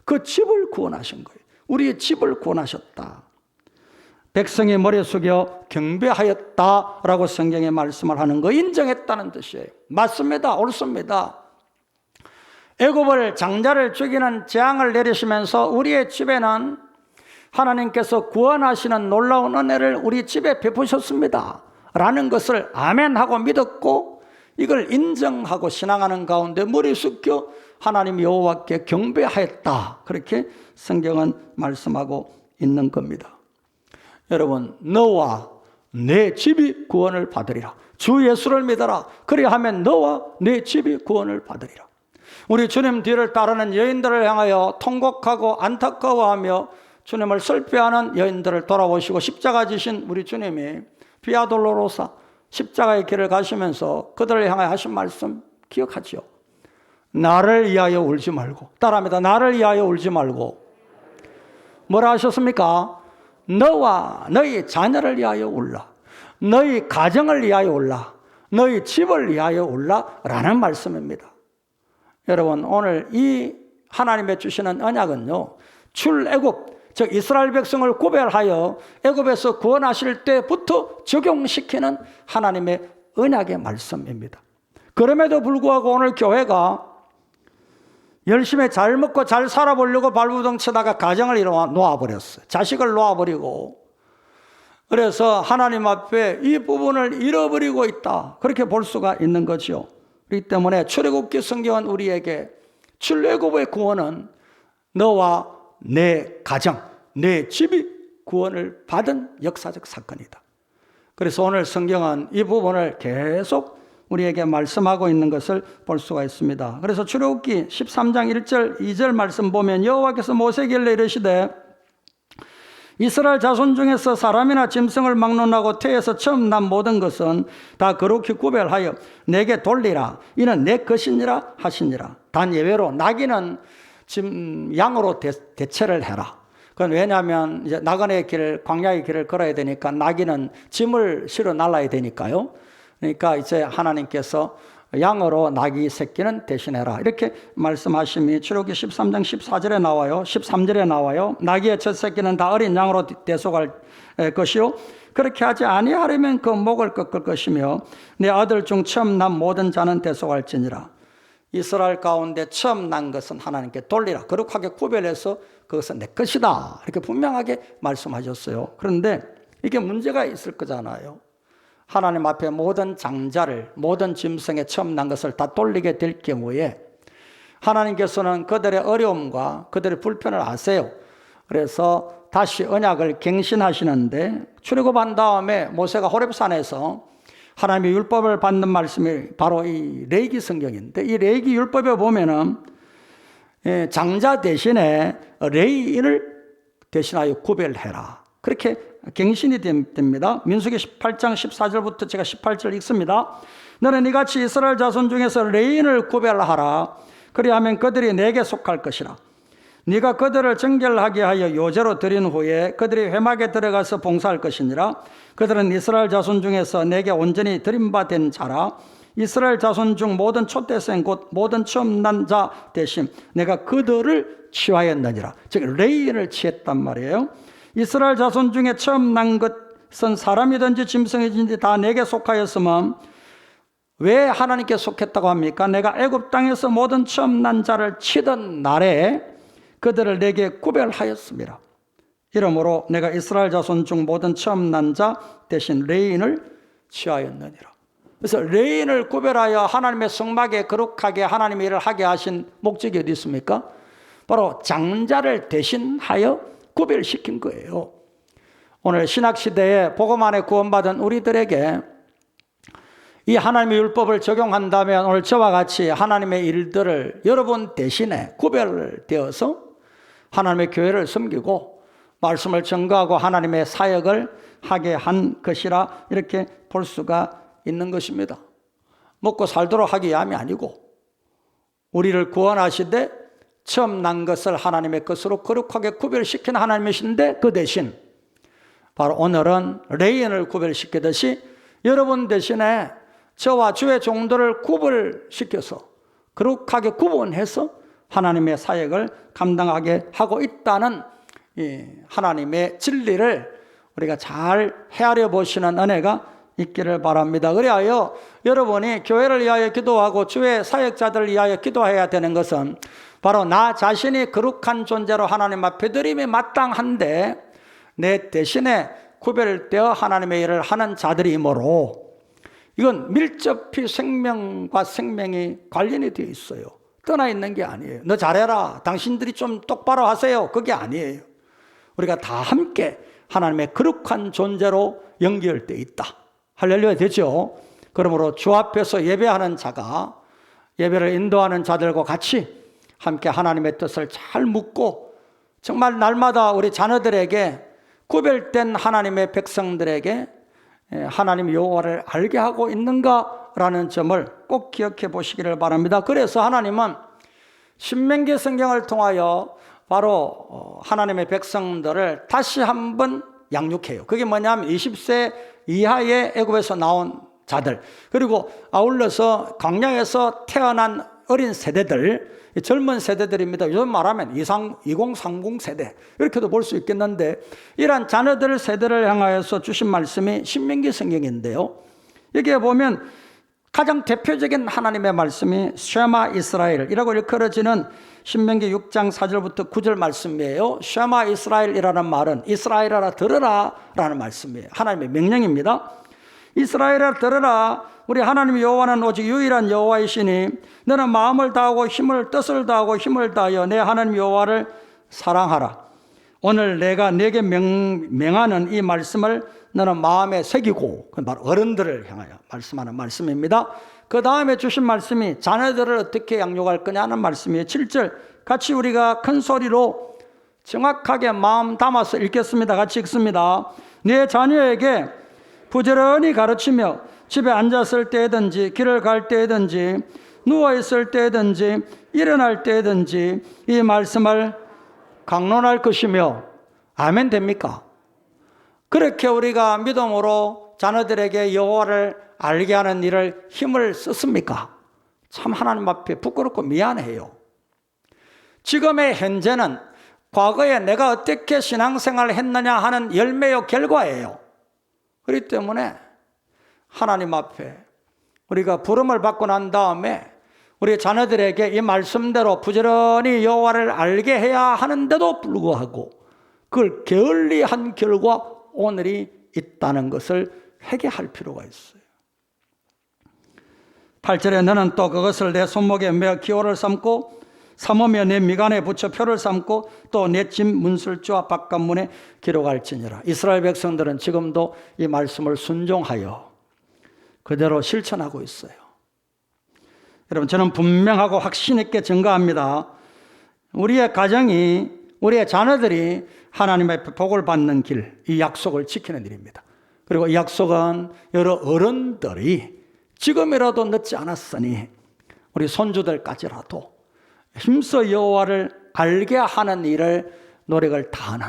그 집을 구원하신 거예요. 우리의 집을 구원하셨다. 백성이 머리 숙여 경배하였다라고 성경에 말씀을 하는 거 인정했다는 뜻이에요. 맞습니다. 옳습니다. 애굽을 장자를 죽이는 재앙을 내리시면서 우리의 집에는 하나님께서 구원하시는 놀라운 은혜를 우리 집에 베푸셨습니다 라는 것을 아멘하고 믿었고 이걸 인정하고 신앙하는 가운데 머리 숙여 하나님 여호와께 경배하였다, 그렇게 성경은 말씀하고 있는 겁니다. 여러분, 너와 내 집이 구원을 받으리라. 주 예수를 믿어라. 그리하면 너와 내 집이 구원을 받으리라. 우리 주님 뒤를 따르는 여인들을 향하여 통곡하고 안타까워하며 주님을 슬퍼하는 여인들을 돌아보시고 십자가 지신 우리 주님이 비아 돌로로사 십자가의 길을 가시면서 그들을 향하여 하신 말씀 기억하지요? 나를 위하여 울지 말고, 따라합니다. 나를 위하여 울지 말고 뭐라 하셨습니까? 너와 너희 자녀를 위하여 울라. 너희 가정을 위하여 울라. 너희 집을 위하여 울라 라는 말씀입니다. 여러분, 오늘 이 하나님의 주시는 언약은요, 출애굽 즉 이스라엘 백성을 구별하여 애굽에서 구원하실 때부터 적용시키는 하나님의 언약의 말씀입니다. 그럼에도 불구하고 오늘 교회가 열심히 잘 먹고 잘 살아보려고 발부동 치다가 가정을 놓아버렸어요. 자식을 놓아버리고, 그래서 하나님 앞에 이 부분을 잃어버리고 있다, 그렇게 볼 수가 있는 거죠. 그렇기 때문에 출애굽기 성경은 우리에게 출애굽의 구원은 너와 내 가정, 내 집이 구원을 받은 역사적 사건이다. 그래서 오늘 성경은 이 부분을 계속 우리에게 말씀하고 있는 것을 볼 수가 있습니다. 그래서 출애굽기 13장 1절 2절 말씀 보면 여호와께서 모세에게 이르시되 이스라엘 자손 중에서 사람이나 짐승을 막론하고 태에서 처음 난 모든 것은 다 거룩히 구별하여 내게 돌리라. 이는 내 것이니라 하시니라. 단 예외로 나귀는 양으로 대체를 해라. 그건 왜냐하면 이제 나그네의 길, 광야의 길을 걸어야 되니까 나귀는 짐을 실어 날라야 되니까요. 그러니까 이제 하나님께서 양으로 나귀 새끼는 대신해라, 이렇게 말씀하심이 출애굽기 13장 14절에 나와요. 13절에 나와요. 나귀의 첫 새끼는 다 어린 양으로 대속할 것이요 그렇게 하지 아니하려면 그 목을 꺾을 것이며 내 아들 중 처음 난 모든 자는 대속할지니라. 이스라엘 가운데 처음 난 것은 하나님께 돌리라, 거룩하게 구별해서 그것은 내 것이다, 이렇게 분명하게 말씀하셨어요. 그런데 이게 문제가 있을 거잖아요. 하나님 앞에 모든 장자를, 모든 짐승에 처음 난 것을 다 돌리게 될 경우에 하나님께서는 그들의 어려움과 그들의 불편을 아세요. 그래서 다시 언약을 갱신하시는데 출애굽한 다음에 모세가 호렙산에서 하나님의 율법을 받는 말씀이 바로 이 레위기 성경인데, 이 레위기 율법에 보면은 장자 대신에 레위인을 대신하여 구별해라, 그렇게 갱신이 됩니다. 민수기 18장 14절부터 제가 18절 읽습니다. 너는 이같이 이스라엘 자손 중에서 레위인을 구별하라. 그리하면 그들이 내게 속할 것이라. 네가 그들을 정결하게 하여 요제로 드린 후에 그들이 회막에 들어가서 봉사할 것이니라. 그들은 이스라엘 자손 중에서 내게 온전히 드림받은 자라. 이스라엘 자손 중 모든 촛대생 곧 모든 처음 난 자 대신 내가 그들을 취하였느니라. 즉 레위인을 취했단 말이에요. 이스라엘 자손 중에 처음 난 것은 사람이든지 짐승이든지 다 내게 속하였으면 왜 하나님께 속했다고 합니까? 내가 애굽 땅에서 모든 처음 난 자를 치던 날에 그들을 내게 구별하였습니다. 이러므로 내가 이스라엘 자손 중 모든 처음 난 자 대신 레위인을 취하였느니라. 그래서 레위인을 구별하여 하나님의 성막에 거룩하게 하나님의 일을 하게 하신 목적이 어디 있습니까? 바로 장자를 대신하여 구별시킨 거예요. 오늘 신학시대에 복음 안에 구원받은 우리들에게 이 하나님의 율법을 적용한다면 오늘 저와 같이 하나님의 일들을 여러분 대신에 구별되어서 하나님의 교회를 섬기고 말씀을 전가하고 하나님의 사역을 하게 한 것이라 이렇게 볼 수가 있는 것입니다. 먹고 살도록 하기 위함이 아니고 우리를 구원하시되 처음 난 것을 하나님의 것으로 거룩하게 구별시킨 하나님이신데 그 대신 바로 오늘은 레위인을 구별시키듯이 여러분 대신에 저와 주의 종들을 구별시켜서 거룩하게 구분해서 하나님의 사역을 감당하게 하고 있다는 이 하나님의 진리를 우리가 잘 헤아려 보시는 은혜가 있기를 바랍니다. 그리하여 여러분이 교회를 위하여 기도하고 주의 사역자들을 위하여 기도해야 되는 것은 바로 나 자신이 거룩한 존재로 하나님 앞에 드림이 마땅한데 내 대신에 구별되어 하나님의 일을 하는 자들이므로 이건 밀접히 생명과 생명이 관련이 되어 있어요. 떠나 있는 게 아니에요. 너 잘해라, 당신들이 좀 똑바로 하세요, 그게 아니에요. 우리가 다 함께 하나님의 거룩한 존재로 연결되어 있다. 할렐루야 되죠. 그러므로 주 앞에서 예배하는 자가 예배를 인도하는 자들과 같이 함께 하나님의 뜻을 잘 묻고 정말 날마다 우리 자녀들에게 구별된 하나님의 백성들에게 하나님의 여호와를 알게 하고 있는가라는 점을 꼭 기억해 보시기를 바랍니다. 그래서 하나님은 신명기 성경을 통하여 바로 하나님의 백성들을 다시 한번 양육해요. 그게 뭐냐면 20세 이하의 애굽에서 나온 자들, 그리고 아울러서 광야에서 태어난 어린 세대들, 젊은 세대들입니다. 요즘 말하면 2030 세대 이렇게도 볼 수 있겠는데, 이러한 자녀들 세대를 향하여서 주신 말씀이 신명기 성경인데요, 여기에 보면 가장 대표적인 하나님의 말씀이 쉐마 이스라엘이라고 일컬어지는 신명기 6장 4절부터 9절 말씀이에요. 쉐마 이스라엘이라는 말은 이스라엘아 들으라 라는 말씀이에요. 하나님의 명령입니다. 이스라엘아 들으라, 우리 하나님 여호와는 오직 유일한 여호와이시니 너는 마음을 다하고 힘을 뜻을 다하고 힘을 다하여 내 하나님 여호와를 사랑하라. 오늘 내가 네게 명하는 이 말씀을 너는 마음에 새기고, 그 말 어른들을 향하여 말씀하는 말씀입니다. 그 다음에 주신 말씀이 자녀들을 어떻게 양육할 거냐는 말씀이에요. 7절 같이 우리가 큰 소리로 정확하게 마음 담아서 읽겠습니다. 같이 읽습니다. 네 자녀에게 부지런히 가르치며 집에 앉았을 때든지 길을 갈 때든지 누워있을 때든지 일어날 때든지 이 말씀을 강론할 것이며. 아멘 됩니까? 그렇게 우리가 믿음으로 자녀들에게 여호와를 알게 하는 일을 힘을 썼습니까? 참 하나님 앞에 부끄럽고 미안해요. 지금의 현재는 과거에 내가 어떻게 신앙생활을 했느냐 하는 열매요 결과예요. 그렇기 때문에 하나님 앞에 우리가 부름을 받고 난 다음에 우리 자녀들에게 이 말씀대로 부지런히 여호와를 알게 해야 하는데도 불구하고 그걸 게을리한 결과 오늘이 있다는 것을 회개할 필요가 있어요. 8절에 너는 또 그것을 내 손목에 매어 기호를 삼고 삼으며 내 미간에 붙여 표를 삼고 또 내 집 문술주와 바깥문에 기록할지니라. 이스라엘 백성들은 지금도 이 말씀을 순종하여 그대로 실천하고 있어요. 여러분, 저는 분명하고 확신 있게 증거합니다. 우리의 가정이, 우리의 자녀들이 하나님의 복을 받는 길, 이 약속을 지키는 일입니다. 그리고 이 약속은 여러 어른들이 지금이라도 늦지 않았으니 우리 손주들까지라도 힘써 여호와를 알게 하는 일을 노력을 다하는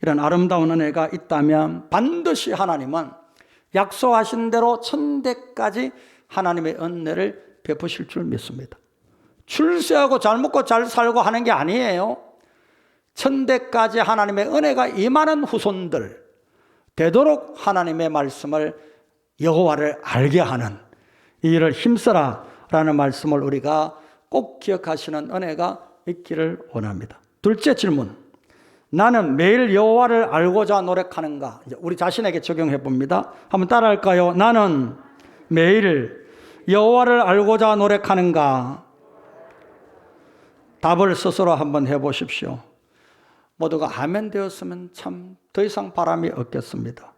이런 아름다운 은혜가 있다면 반드시 하나님은 약속하신 대로 천대까지 하나님의 은혜를 베푸실 줄 믿습니다. 출세하고 잘 먹고 잘 살고 하는 게 아니에요. 천대까지 하나님의 은혜가 임하는 후손들, 되도록 하나님의 말씀을 여호와를 알게 하는 이 일을 힘써라 라는 말씀을 우리가 꼭 기억하시는 은혜가 있기를 원합니다. 둘째 질문, 나는 매일 여호와를 알고자 노력하는가? 이제 우리 자신에게 적용해 봅니다. 한번 따라할까요? 나는 매일 여호와를 알고자 노력하는가? 답을 스스로 한번 해보십시오. 모두가 아멘 되었으면 참 더 이상 바람이 없겠습니다.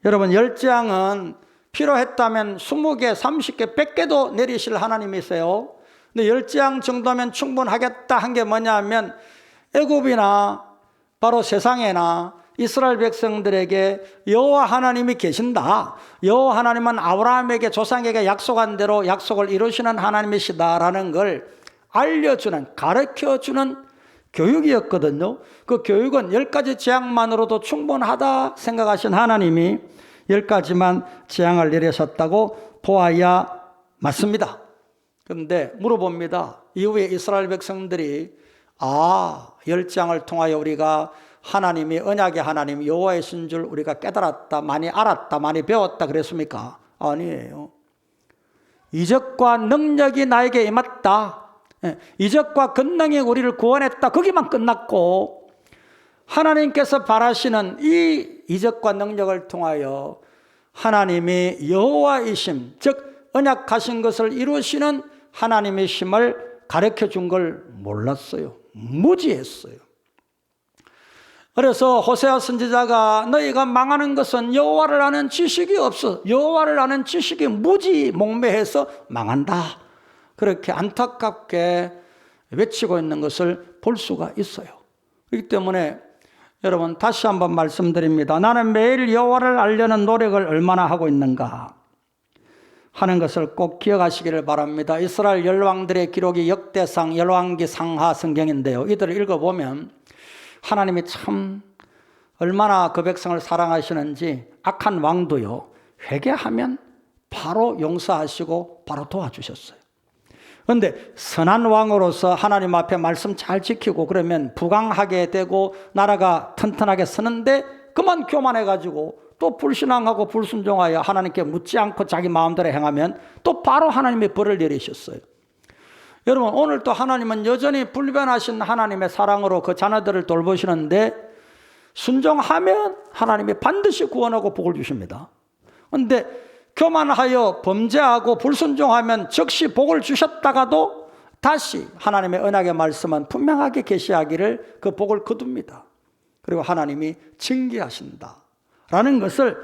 여러분, 10장은 필요했다면 20개, 30개, 100개도 내리실 하나님이세요. 근데 10장 정도면 충분하겠다 한 게 뭐냐면, 애굽이나 바로 세상에나 이스라엘 백성들에게 여호와 하나님이 계신다, 여호와 하나님은 아브라함에게 조상에게 약속한 대로 약속을 이루시는 하나님이시다라는 걸 알려주는, 가르쳐주는 교육이었거든요. 그 교육은 10가지 재앙만으로도 충분하다 생각하신 하나님이 10가지만 재앙을 내리셨다고 보아야 맞습니다. 그런데 물어봅니다. 이후에 이스라엘 백성들이 10장을 통하여 우리가 하나님이 언약의 하나님 여호와이신 줄 우리가 깨달았다, 많이 알았다, 많이 배웠다 그랬습니까? 아니에요. 이적과 능력이 나에게 임했다, 이적과 권능이 우리를 구원했다, 거기만 끝났고, 하나님께서 바라시는 이 이적과 능력을 통하여 하나님이 여호와이심, 즉 언약하신 것을 이루시는 하나님이심을 가르쳐 준 걸 몰랐어요. 무지했어요. 그래서 호세아 선지자가 너희가 망하는 것은 여호와를 아는 지식이 없어, 여호와를 아는 지식이 무지 몽매해서 망한다, 그렇게 안타깝게 외치고 있는 것을 볼 수가 있어요. 그렇기 때문에 여러분, 다시 한번 말씀드립니다. 나는 매일 여호와를 알려는 노력을 얼마나 하고 있는가 하는 것을 꼭 기억하시기를 바랍니다. 이스라엘 열왕들의 기록이 역대상, 열왕기, 상하 성경인데요, 이들을 읽어보면 하나님이 참 얼마나 그 백성을 사랑하시는지, 악한 왕도요 회개하면 바로 용서하시고 바로 도와주셨어요. 그런데 선한 왕으로서 하나님 앞에 말씀 잘 지키고 그러면 부강하게 되고 나라가 튼튼하게 서는데 그만 교만해가지고 또 불신앙하고 불순종하여 하나님께 묻지 않고 자기 마음대로 행하면 또 바로 하나님의 벌을 내리셨어요. 여러분, 오늘 또 하나님은 여전히 불변하신 하나님의 사랑으로 그 자녀들을 돌보시는데 순종하면 하나님이 반드시 구원하고 복을 주십니다. 그런데 교만하여 범죄하고 불순종하면 즉시 복을 주셨다가도 다시 하나님의 언약의 말씀은 분명하게 계시하기를 그 복을 거둡니다. 그리고 하나님이 징계하신다 라는 것을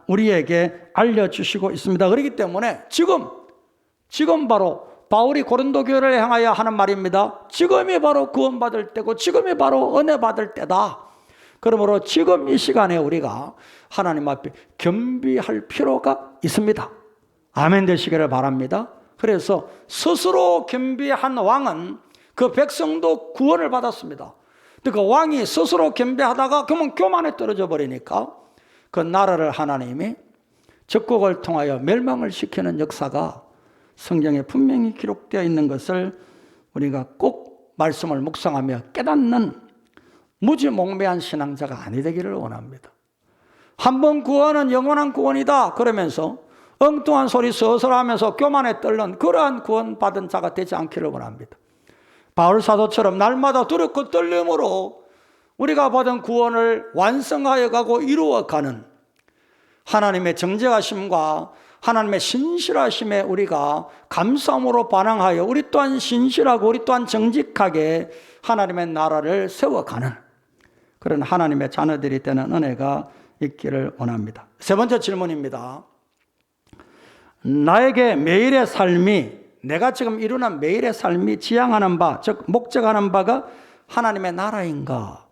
우리에게 알려주시고 있습니다. 그렇기 때문에 지금 바로 바울이 고린도 교회를 향하여 하는 말입니다. 지금이 바로 구원받을 때고 지금이 바로 은혜 받을 때다. 그러므로 지금 이 시간에 우리가 하나님 앞에 겸비할 필요가 있습니다. 아멘 되시기를 바랍니다. 그래서 스스로 겸비한 왕은 그 백성도 구원을 받았습니다. 그 왕이 스스로 겸비하다가 그러면 교만에 떨어져 버리니까 그 나라를 하나님이 적국을 통하여 멸망을 시키는 역사가 성경에 분명히 기록되어 있는 것을 우리가 꼭 말씀을 묵상하며 깨닫는 무지몽매한 신앙자가 아니 되기를 원합니다. 한번 구원은 영원한 구원이다 그러면서 엉뚱한 소리 서설하면서 교만에 떨는 그러한 구원받은 자가 되지 않기를 원합니다. 바울 사도처럼 날마다 두렵고 떨림으로 우리가 받은 구원을 완성하여 가고 이루어가는 하나님의 정죄하심과 하나님의 신실하심에 우리가 감사함으로 반응하여 우리 또한 신실하고 우리 또한 정직하게 하나님의 나라를 세워가는 그런 하나님의 자녀들이 되는 은혜가 있기를 원합니다. 세 번째 질문입니다. 나에게 매일의 삶이, 내가 지금 이루는 매일의 삶이 지향하는 바, 즉 목적하는 바가 하나님의 나라인가,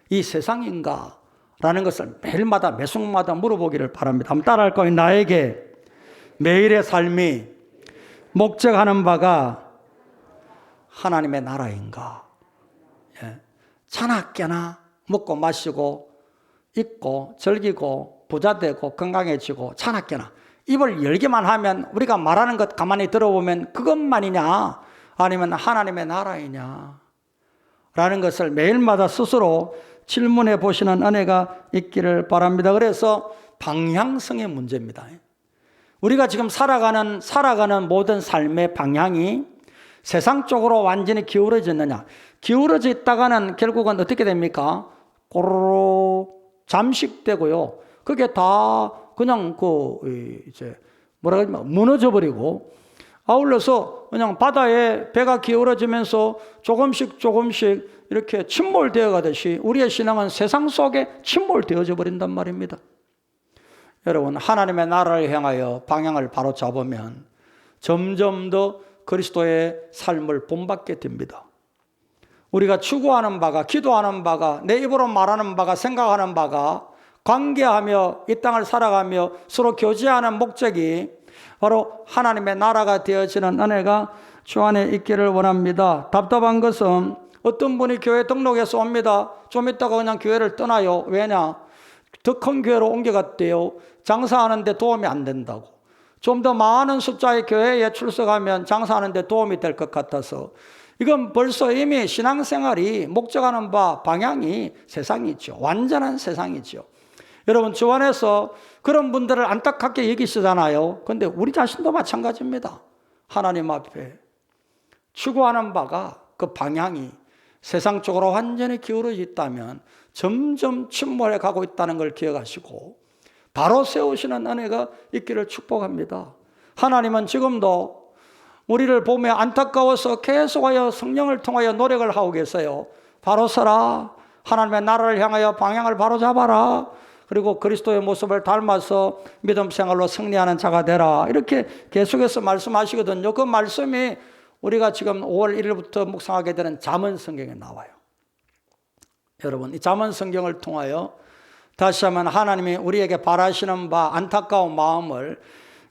이 세상인가 라는 것을 매일마다 매순간마다 물어보기를 바랍니다. 한번 따라할 거예요. 나에게 매일의 삶이 목적하는 바가 하나님의 나라인가. 자나깨나 먹고 마시고 입고 즐기고 부자 되고 건강해지고 자나깨나 입을 열기만 하면 우리가 말하는 것 가만히 들어보면 그것만이냐 아니면 하나님의 나라이냐 라는 것을 매일마다 스스로 질문해 보시는 은혜가 있기를 바랍니다. 그래서 방향성의 문제입니다. 우리가 지금 살아가는 모든 삶의 방향이 세상 쪽으로 완전히 기울어졌느냐, 기울어져 있다가는 결국은 어떻게 됩니까? 꼬르륵 잠식되고요. 그게 다 그냥 무너져 버리고 아울러서 그냥 바다에 배가 기울어지면서 조금씩 이렇게 침몰되어 가듯이 우리의 신앙은 세상 속에 침몰되어져 버린단 말입니다. 여러분, 하나님의 나라를 향하여 방향을 바로 잡으면 점점 더 그리스도의 삶을 본받게 됩니다. 우리가 추구하는 바가, 기도하는 바가, 내 입으로 말하는 바가, 생각하는 바가 관계하며 이 땅을 살아가며 서로 교제하는 목적이 바로 하나님의 나라가 되어지는 은혜가 주 안에 있기를 원합니다. 답답한 것은 어떤 분이 교회 등록해서 옵니다. 좀 있다가 그냥 교회를 떠나요. 왜냐? 더 큰 교회로 옮겨갔대요. 장사하는데 도움이 안 된다고. 좀 더 많은 숫자의 교회에 출석하면 장사하는데 도움이 될 것 같아서. 이건 벌써 이미 신앙생활이 목적하는 바 방향이 세상이죠. 완전한 세상이죠. 여러분, 주 안에서 그런 분들을 안타깝게 여기시잖아요. 그런데 우리 자신도 마찬가지입니다. 하나님 앞에 추구하는 바가 그 방향이 세상 쪽으로 완전히 기울어져 있다면 점점 침몰해 가고 있다는 걸 기억하시고 바로 세우시는 은혜가 있기를 축복합니다. 하나님은 지금도 우리를 보며 안타까워서 계속하여 성령을 통하여 노력을 하고 계세요. 바로 서라. 하나님의 나라를 향하여 방향을 바로 잡아라. 그리고 그리스도의 모습을 닮아서 믿음 생활로 승리하는 자가 되라. 이렇게 계속해서 말씀하시거든요. 그 말씀이 우리가 지금 5월 1일부터 묵상하게 되는 잠언 성경에 나와요. 여러분, 이 잠언 성경을 통하여 다시 한번 하나님이 우리에게 바라시는 바 안타까운 마음을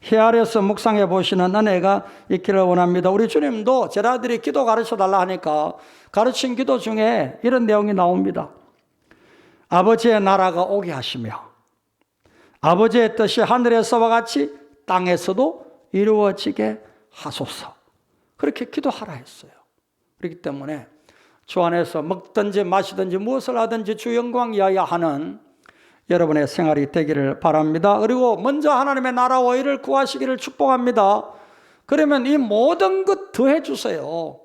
헤아려서 묵상해 보시는 은혜가 있기를 원합니다. 우리 주님도 제자들이 기도 가르쳐달라 하니까 가르친 기도 중에 이런 내용이 나옵니다. 아버지의 나라가 오게 하시며 아버지의 뜻이 하늘에서와 같이 땅에서도 이루어지게 하소서. 그렇게 기도하라 했어요. 그렇기 때문에 주 안에서 먹든지 마시든지 무엇을 하든지 주 영광 이하여 하는 여러분의 생활이 되기를 바랍니다. 그리고 먼저 하나님의 나라와 의를 구하시기를 축복합니다. 그러면 이 모든 것 더해 주세요.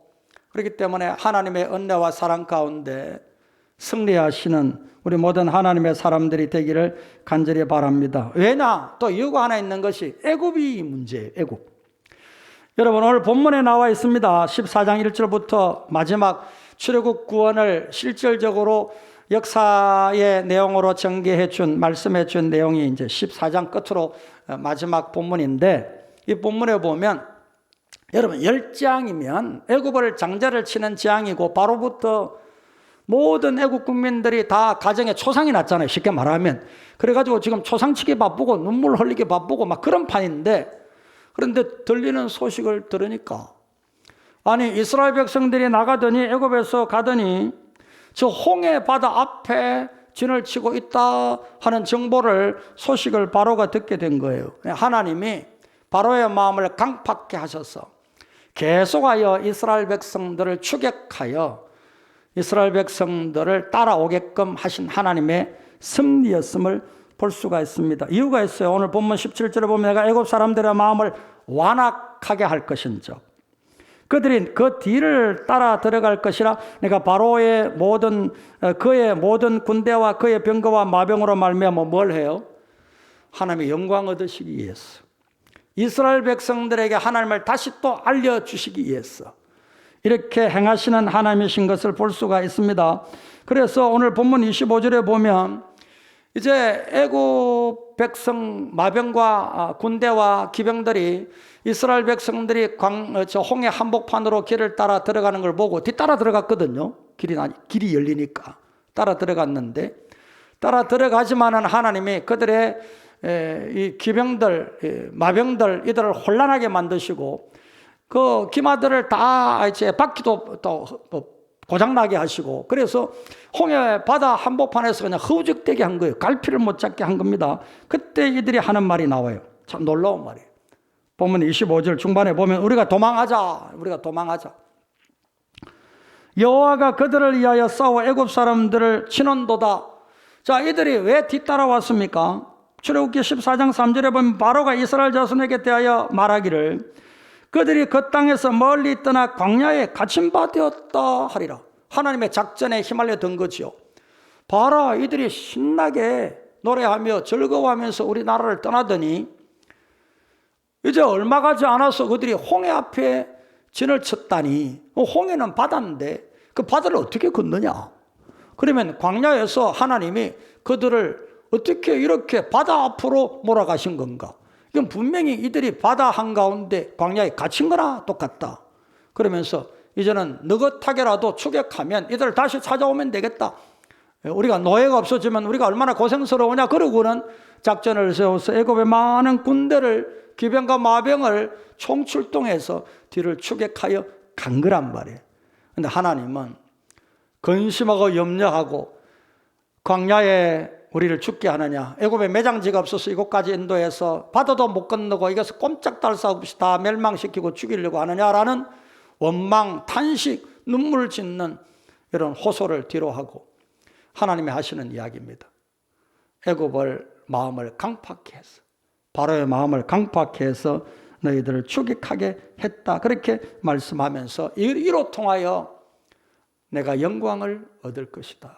그렇기 때문에 하나님의 은혜와 사랑 가운데 승리하시는 우리 모든 하나님의 사람들이 되기를 간절히 바랍니다. 왜냐? 또 이유가 하나 있는 것이 애굽이 문제예요. 애굽. 여러분 오늘 본문에 나와 있습니다. 14장 1절부터 마지막 출애굽 구원을 실질적으로 역사의 내용으로 전개해 준 말씀해 준 내용이 이제 14장 끝으로 마지막 본문인데, 이 본문에 보면 여러분 10장이면 애굽을 장자를 치는 재앙이고 바로부터 모든 애국 국민들이 다 가정에 초상이 났잖아요. 쉽게 말하면. 그래가지고 지금 초상치기 바쁘고 눈물 흘리기 바쁘고 막 그런 판인데, 그런데 들리는 소식을 들으니까 아니 이스라엘 백성들이 나가더니 애굽에서 가더니 저 홍해 바다 앞에 진을 치고 있다 하는 정보를 소식을 바로가 듣게 된 거예요. 하나님이 바로의 마음을 강팍케 하셔서 계속하여 이스라엘 백성들을 추격하여 이스라엘 백성들을 따라오게끔 하신 하나님의 섭리였음을 볼 수가 있습니다. 이유가 있어요. 오늘 본문 17절에 보면 내가 애굽 사람들의 마음을 완악하게 할 것인즉 그들이 그 뒤를 따라 들어갈 것이라 내가 바로의 그의 모든 군대와 그의 병거와 마병으로 말미암아 뭘 해요? 하나님의 영광 얻으시기 위해서, 이스라엘 백성들에게 하나님을 다시 또 알려주시기 위해서 이렇게 행하시는 하나님이신 것을 볼 수가 있습니다. 그래서 오늘 본문 25절에 보면 이제 애굽 백성 마병과 군대와 기병들이 이스라엘 백성들이 홍해 한복판으로 길을 따라 들어가는 걸 보고 뒤따라 들어갔거든요. 길이 열리니까 따라 들어갔는데, 따라 들어가지만은 하나님이 그들의 이 기병들, 마병들 이들을 혼란하게 만드시고 그 기마들을 다 이제 바퀴도 또 고장나게 하시고, 그래서 홍해 바다 한복판에서 그냥 허우적대게 한 거예요. 갈피를 못 잡게 한 겁니다. 그때 이들이 하는 말이 나와요. 참 놀라운 말이에요. 보면 25절 중반에 보면 우리가 도망하자. 여호와가 그들을 위하여 싸워 애굽 사람들을 치는도다. 자, 이들이 왜 뒤따라왔습니까? 출애굽기 14장 3절에 보면 바로가 이스라엘 자손에게 대하여 말하기를 그들이 그 땅에서 멀리 떠나 광야에 갇힌 바 되었다 하리라. 하나님의 작전에 휘말려 든 거지요. 봐라, 이들이 신나게 노래하며 즐거워하면서 우리 나라를 떠나더니 이제 얼마 가지 않아서 그들이 홍해 앞에 진을 쳤다니. 홍해는 바다인데 그 바다를 어떻게 건너냐? 그러면 광야에서 하나님이 그들을 어떻게 이렇게 바다 앞으로 몰아가신 건가? 이건 분명히 이들이 바다 한가운데 광야에 갇힌 거나 똑같다. 그러면서 이제는 느긋하게라도 추격하면 이들을 다시 찾아오면 되겠다. 우리가 노예가 없어지면 우리가 얼마나 고생스러우냐. 그러고는 작전을 세워서 애굽의 많은 군대를, 기병과 마병을 총출동해서 뒤를 추격하여 간 거란 말이에요. 근데 하나님은 근심하고 염려하고 광야에 우리를 죽게 하느냐, 애굽에 매장지가 없어서 이곳까지 인도해서 바다도 못 건너고 이것을 꼼짝달 수 없이 다 멸망시키고 죽이려고 하느냐라는 원망, 탄식, 눈물을 짓는 이런 호소를 뒤로하고 하나님이 하시는 이야기입니다. 애굽을 마음을 강팍케 해서, 바로의 마음을 강팍케 해서 너희들을 추격하게 했다. 그렇게 말씀하면서 이로 통하여 내가 영광을 얻을 것이다.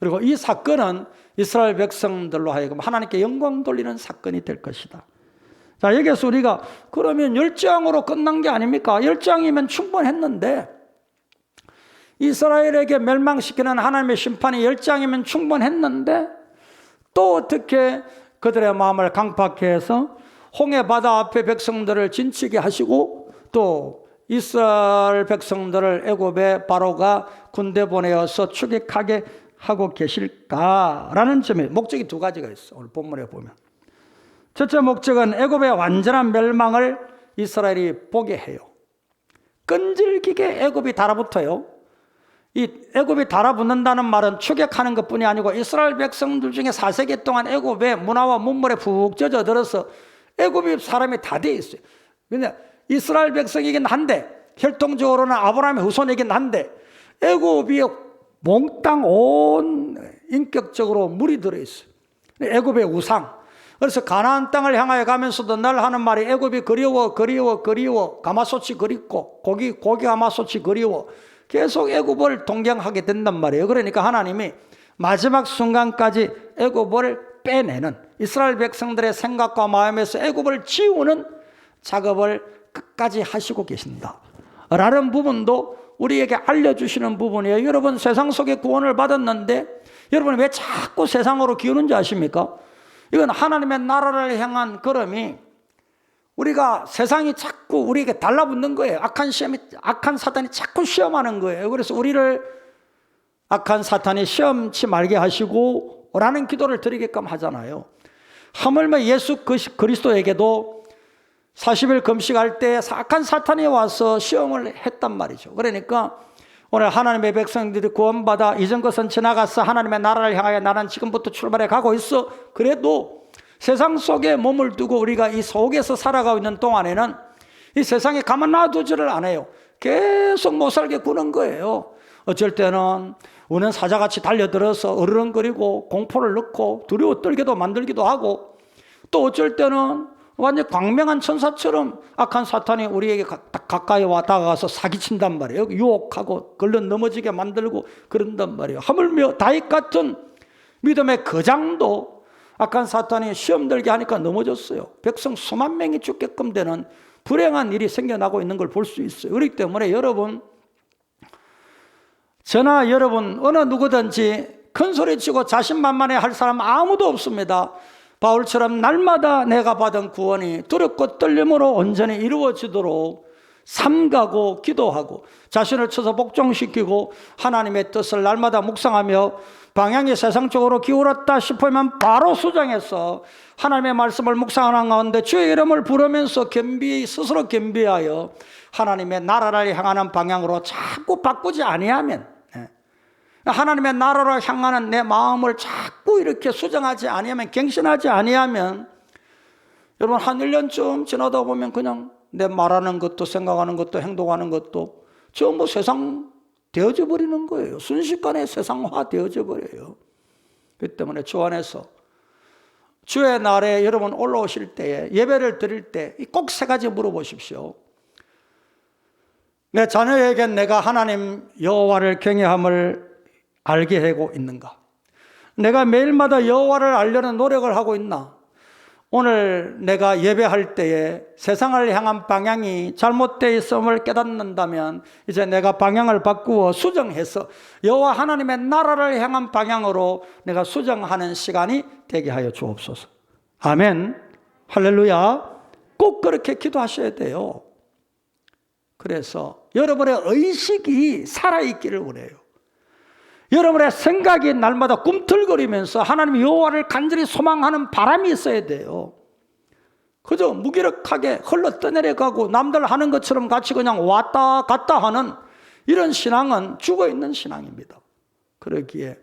그리고 이 사건은 이스라엘 백성들로 하여금 하나님께 영광 돌리는 사건이 될 것이다. 자, 여기서 우리가 그러면 10장으로 끝난 게 아닙니까? 10장이면 충분했는데 이스라엘에게 멸망시키는 하나님의 심판이 10장이면 충분했는데 또 어떻게 그들의 마음을 강팍케 해서 홍해 바다 앞에 백성들을 진치게 하시고 또 이스라엘 백성들을 애굽에 바로가 군대 보내어서 추격하게 하고 계실까라는 점에 목적이 두 가지가 있어. 오늘 본문에 보면 첫째 목적은 애굽의 완전한 멸망을 이스라엘이 보게 해요. 끈질기게 애굽이 달아붙어요. 이 애굽이 달아붙는다는 말은 추격하는 것뿐이 아니고 이스라엘 백성들 중에 4세기 동안 애굽의 문화와 문물에 푹 젖어들어서 애굽이 사람이 다 돼 있어요. 근데 이스라엘 백성이긴 한데, 혈통적으로는 아브라함의 후손이긴 한데, 애굽이 몽땅 온 인격적으로 물이 들어있어요. 애굽의 우상. 그래서 가나안 땅을 향하여 가면서도 늘 하는 말이 애굽이 그리워 가마솥이 그립고 고기 가마솥이 그리워. 계속 애굽을 동경하게 된단 말이에요. 그러니까 하나님이 마지막 순간까지 애굽을 빼내는, 이스라엘 백성들의 생각과 마음에서 애굽을 지우는 작업을 끝까지 하시고 계신다 라는 부분도 우리에게 알려주시는 부분이에요. 여러분, 세상 속에 구원을 받았는데 여러분 왜 자꾸 세상으로 기우는지 아십니까? 이건 하나님의 나라를 향한 걸음이, 우리가 세상이 자꾸 우리에게 달라붙는 거예요. 악한 사탄이 자꾸 시험하는 거예요. 그래서 우리를 악한 사탄이 시험치 말게 하시고 라는 기도를 드리게끔 하잖아요. 하물며 예수 그리스도에게도 40일 금식할 때 악한 사탄이 와서 시험을 했단 말이죠. 그러니까 오늘 하나님의 백성들이 구원받아 이전 것은 지나갔어, 하나님의 나라를 향하여 나는 지금부터 출발해 가고 있어. 그래도 세상 속에 몸을 두고 우리가 이 속에서 살아가고 있는 동안에는 이 세상에 가만 놔두지를 않아요. 계속 못 살게 구는 거예요. 어쩔 때는 우는 사자같이 달려들어서 어르렁거리고 공포를 넣고 두려워 떨게도 만들기도 하고, 또 어쩔 때는 완전 광명한 천사처럼 악한 사탄이 우리에게 가까이 와 다가가서 사기친단 말이에요. 유혹하고 걸러 넘어지게 만들고 그런단 말이에요. 하물며 다윗 같은 믿음의 거장도 악한 사탄이 시험 들게 하니까 넘어졌어요. 백성 수만 명이 죽게끔 되는 불행한 일이 생겨나고 있는 걸 볼 수 있어요. 그렇기 때문에 여러분, 저나 여러분 어느 누구든지 큰 소리치고 자신만만해 할 사람 아무도 없습니다. 바울처럼 날마다 내가 받은 구원이 두렵고 떨림으로 온전히 이루어지도록 삼가고 기도하고 자신을 쳐서 복종시키고 하나님의 뜻을 날마다 묵상하며 방향이 세상 쪽으로 기울었다 싶으면 바로 수정해서 하나님의 말씀을 묵상하는 가운데 주의 이름을 부르면서 스스로 겸비하여 하나님의 나라를 향하는 방향으로 자꾸 바꾸지 아니하면, 하나님의 나라로 향하는 내 마음을 자꾸 이렇게 수정하지 아니하면, 갱신하지 아니하면, 여러분 한 1년쯤 지나다 보면 그냥 내 말하는 것도 생각하는 것도 행동하는 것도 전부 세상 되어져 버리는 거예요. 순식간에 세상화 되어져 버려요. 그렇기 때문에 주 안에서 주의 날에 여러분 올라오실 때에 예배를 드릴 때 꼭 3가지 물어보십시오. 내 자녀에겐 내가 하나님 여호와를 경외함을 알게 하고 있는가? 내가 매일마다 여호와를 알려는 노력을 하고 있나? 오늘 내가 예배할 때에 세상을 향한 방향이 잘못되어 있음을 깨닫는다면 이제 내가 방향을 바꾸어 수정해서 여호와 하나님의 나라를 향한 방향으로 내가 수정하는 시간이 되게 하여 주옵소서. 아멘. 할렐루야. 꼭 그렇게 기도하셔야 돼요. 그래서 여러분의 의식이 살아있기를 원해요. 여러분의 생각이 날마다 꿈틀거리면서 하나님 여호와를 간절히 소망하는 바람이 있어야 돼요. 그저 무기력하게 흘러 떠내려가고 남들 하는 것처럼 같이 그냥 왔다 갔다 하는 이런 신앙은 죽어있는 신앙입니다. 그러기에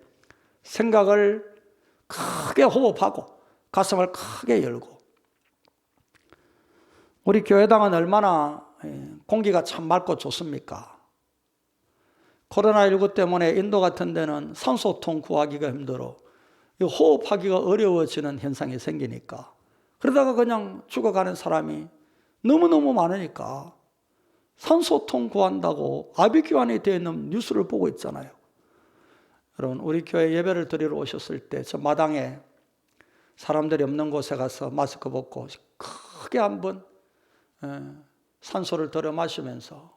생각을 크게 호흡하고 가슴을 크게 열고, 우리 교회당은 얼마나 공기가 참 맑고 좋습니까? 코로나19 때문에 인도 같은 데는 산소통 구하기가 힘들어 호흡하기가 어려워지는 현상이 생기니까, 그러다가 그냥 죽어가는 사람이 너무너무 많으니까 산소통 구한다고 아비규환이 되어 있는 뉴스를 보고 있잖아요. 여러분, 우리 교회 예배를 드리러 오셨을 때 저 마당에 사람들이 없는 곳에 가서 마스크 벗고 크게 한번 산소를 들여 마시면서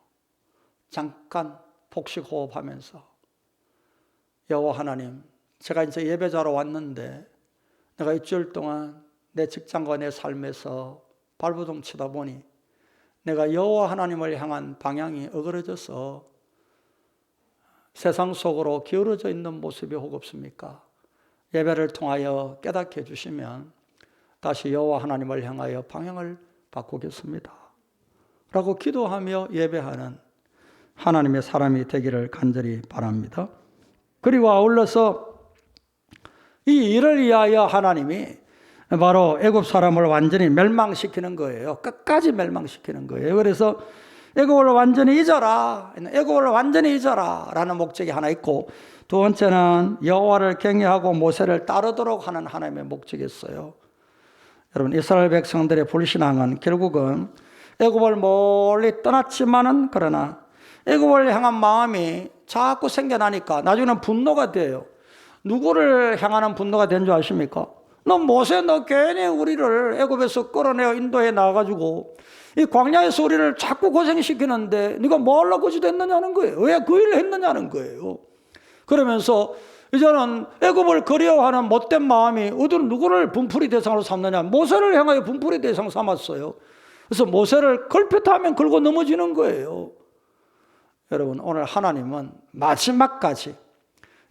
잠깐 복식 호흡하면서, 여호와 하나님, 제가 이제 예배자로 왔는데 내가 일주일 동안 내 직장과 내 삶에서 발버둥 치다 보니 내가 여호와 하나님을 향한 방향이 어그러져서 세상 속으로 기울어져 있는 모습이 혹 없습니까? 예배를 통하여 깨닫게 해주시면 다시 여호와 하나님을 향하여 방향을 바꾸겠습니다 라고 기도하며 예배하는 하나님의 사람이 되기를 간절히 바랍니다. 그리고 아울러서 이 일을 위하여 하나님이 바로 애굽 사람을 완전히 멸망시키는 거예요. 끝까지 멸망시키는 거예요. 그래서 애굽을 완전히 잊어라, 애굽을 완전히 잊어라 라는 목적이 하나 있고, 두 번째는 여호와를 경외하고 모세를 따르도록 하는 하나님의 목적이 있어요. 여러분, 이스라엘 백성들의 불신앙은 결국은 애굽을 멀리 떠났지만은, 그러나 애굽을 향한 마음이 자꾸 생겨나니까 나중에는 분노가 돼요. 누구를 향하는 분노가 된 줄 아십니까? 너 모세, 너 괜히 우리를 애굽에서 끌어내어 인도에 나와가지고 이 광야에서 우리를 자꾸 고생시키는데 네가 뭐 하려고 됐느냐는 거예요. 왜 그 일을 했느냐는 거예요. 그러면서 이제는 애굽을 그리워하는 못된 마음이 어디로 누구를 분풀이 대상으로 삼느냐, 모세를 향하여 분풀이 대상 삼았어요. 그래서 모세를 걸핏하면 긁고 넘어지는 거예요. 여러분, 오늘 하나님은 마지막까지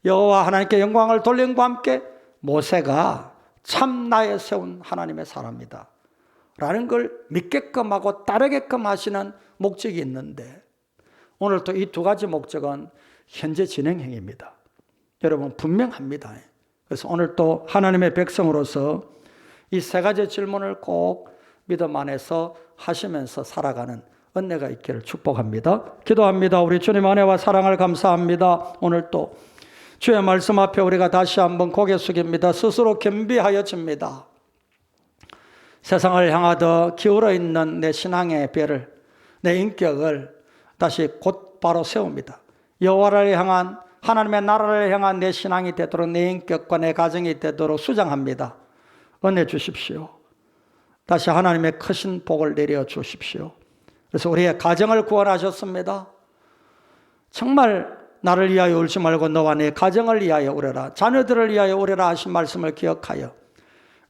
여호와 하나님께 영광을 돌림과 함께 모세가 참 나에 세운 하나님의 사람이다 라는 걸 믿게끔 하고 따르게끔 하시는 목적이 있는데, 오늘 또 이 두 가지 목적은 현재 진행형입니다. 여러분, 분명합니다. 그래서 오늘 또 하나님의 백성으로서 이 세 가지 질문을 꼭 믿음 안에서 하시면서 살아가는 은혜가 있기를 축복합니다. 기도합니다. 우리 주님 은혜와 사랑을 감사합니다. 오늘 또 주의 말씀 앞에 우리가 다시 한번 고개 숙입니다. 스스로 겸비하여집니다. 세상을 향하여 기울어 있는 내 신앙의 배를, 내 인격을 다시 곧바로 세웁니다. 여호와를 향한, 하나님의 나라를 향한 내 신앙이 되도록, 내 인격과 내 가정이 되도록 수장합니다. 은혜 주십시오. 다시 하나님의 크신 복을 내려 주십시오. 그래서 우리의 가정을 구원하셨습니다. 정말 나를 위하여 울지 말고 너와 내 가정을 위하여 울어라, 자녀들을 위하여 울어라 하신 말씀을 기억하여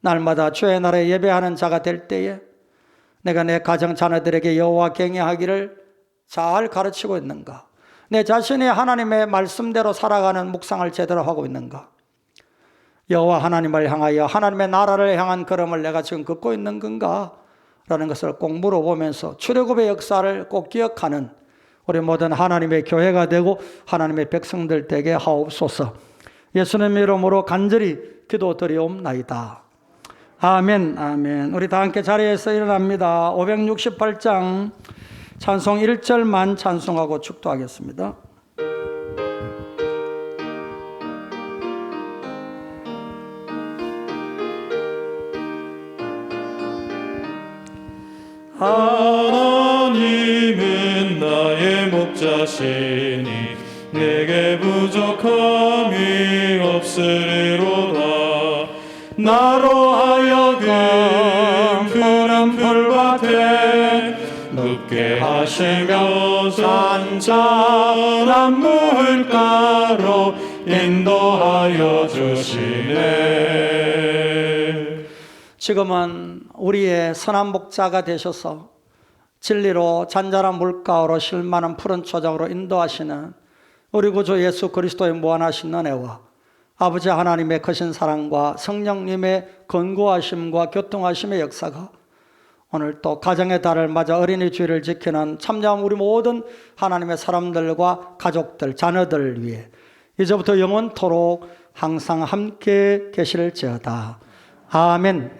날마다 주의 나라에 예배하는 자가 될 때에 내가 내 가정 자녀들에게 여호와 경외하기를 잘 가르치고 있는가, 내 자신이 하나님의 말씀대로 살아가는 묵상을 제대로 하고 있는가, 여호와 하나님을 향하여 하나님의 나라를 향한 걸음을 내가 지금 걷고 있는 건가 라는 것을 꼭 물어보면서 출애굽의 역사를 꼭 기억하는 우리 모든 하나님의 교회가 되고 하나님의 백성들 되게 하옵소서. 예수님 이름으로 간절히 기도드리옵나이다. 아멘, 아멘. 우리 다 함께 자리에서 일어납니다. 568장 찬송 1절만 찬송하고 축도하겠습니다.
하나님은 나의 목자시니 내게 부족함이 없으리로다. 나로 하여금 푸른 풀밭에 눕게 하시며 잔잔한 물가로 인도하여 주시네.
지금은 우리의 선한 목자가 되셔서 진리로 잔잔한 물가로 실만한 푸른 초장으로 인도하시는 우리 구주 예수 그리스도의 무한하신 은혜와 아버지 하나님의 크신 사랑과 성령님의 건고하심과 교통하심의 역사가 오늘 또 가정의 달을 맞아 어린이 주일을 지키는 참여한 우리 모든 하나님의 사람들과 가족들, 자녀들을 위해 이제부터 영원토록 항상 함께 계실지어다. 아멘.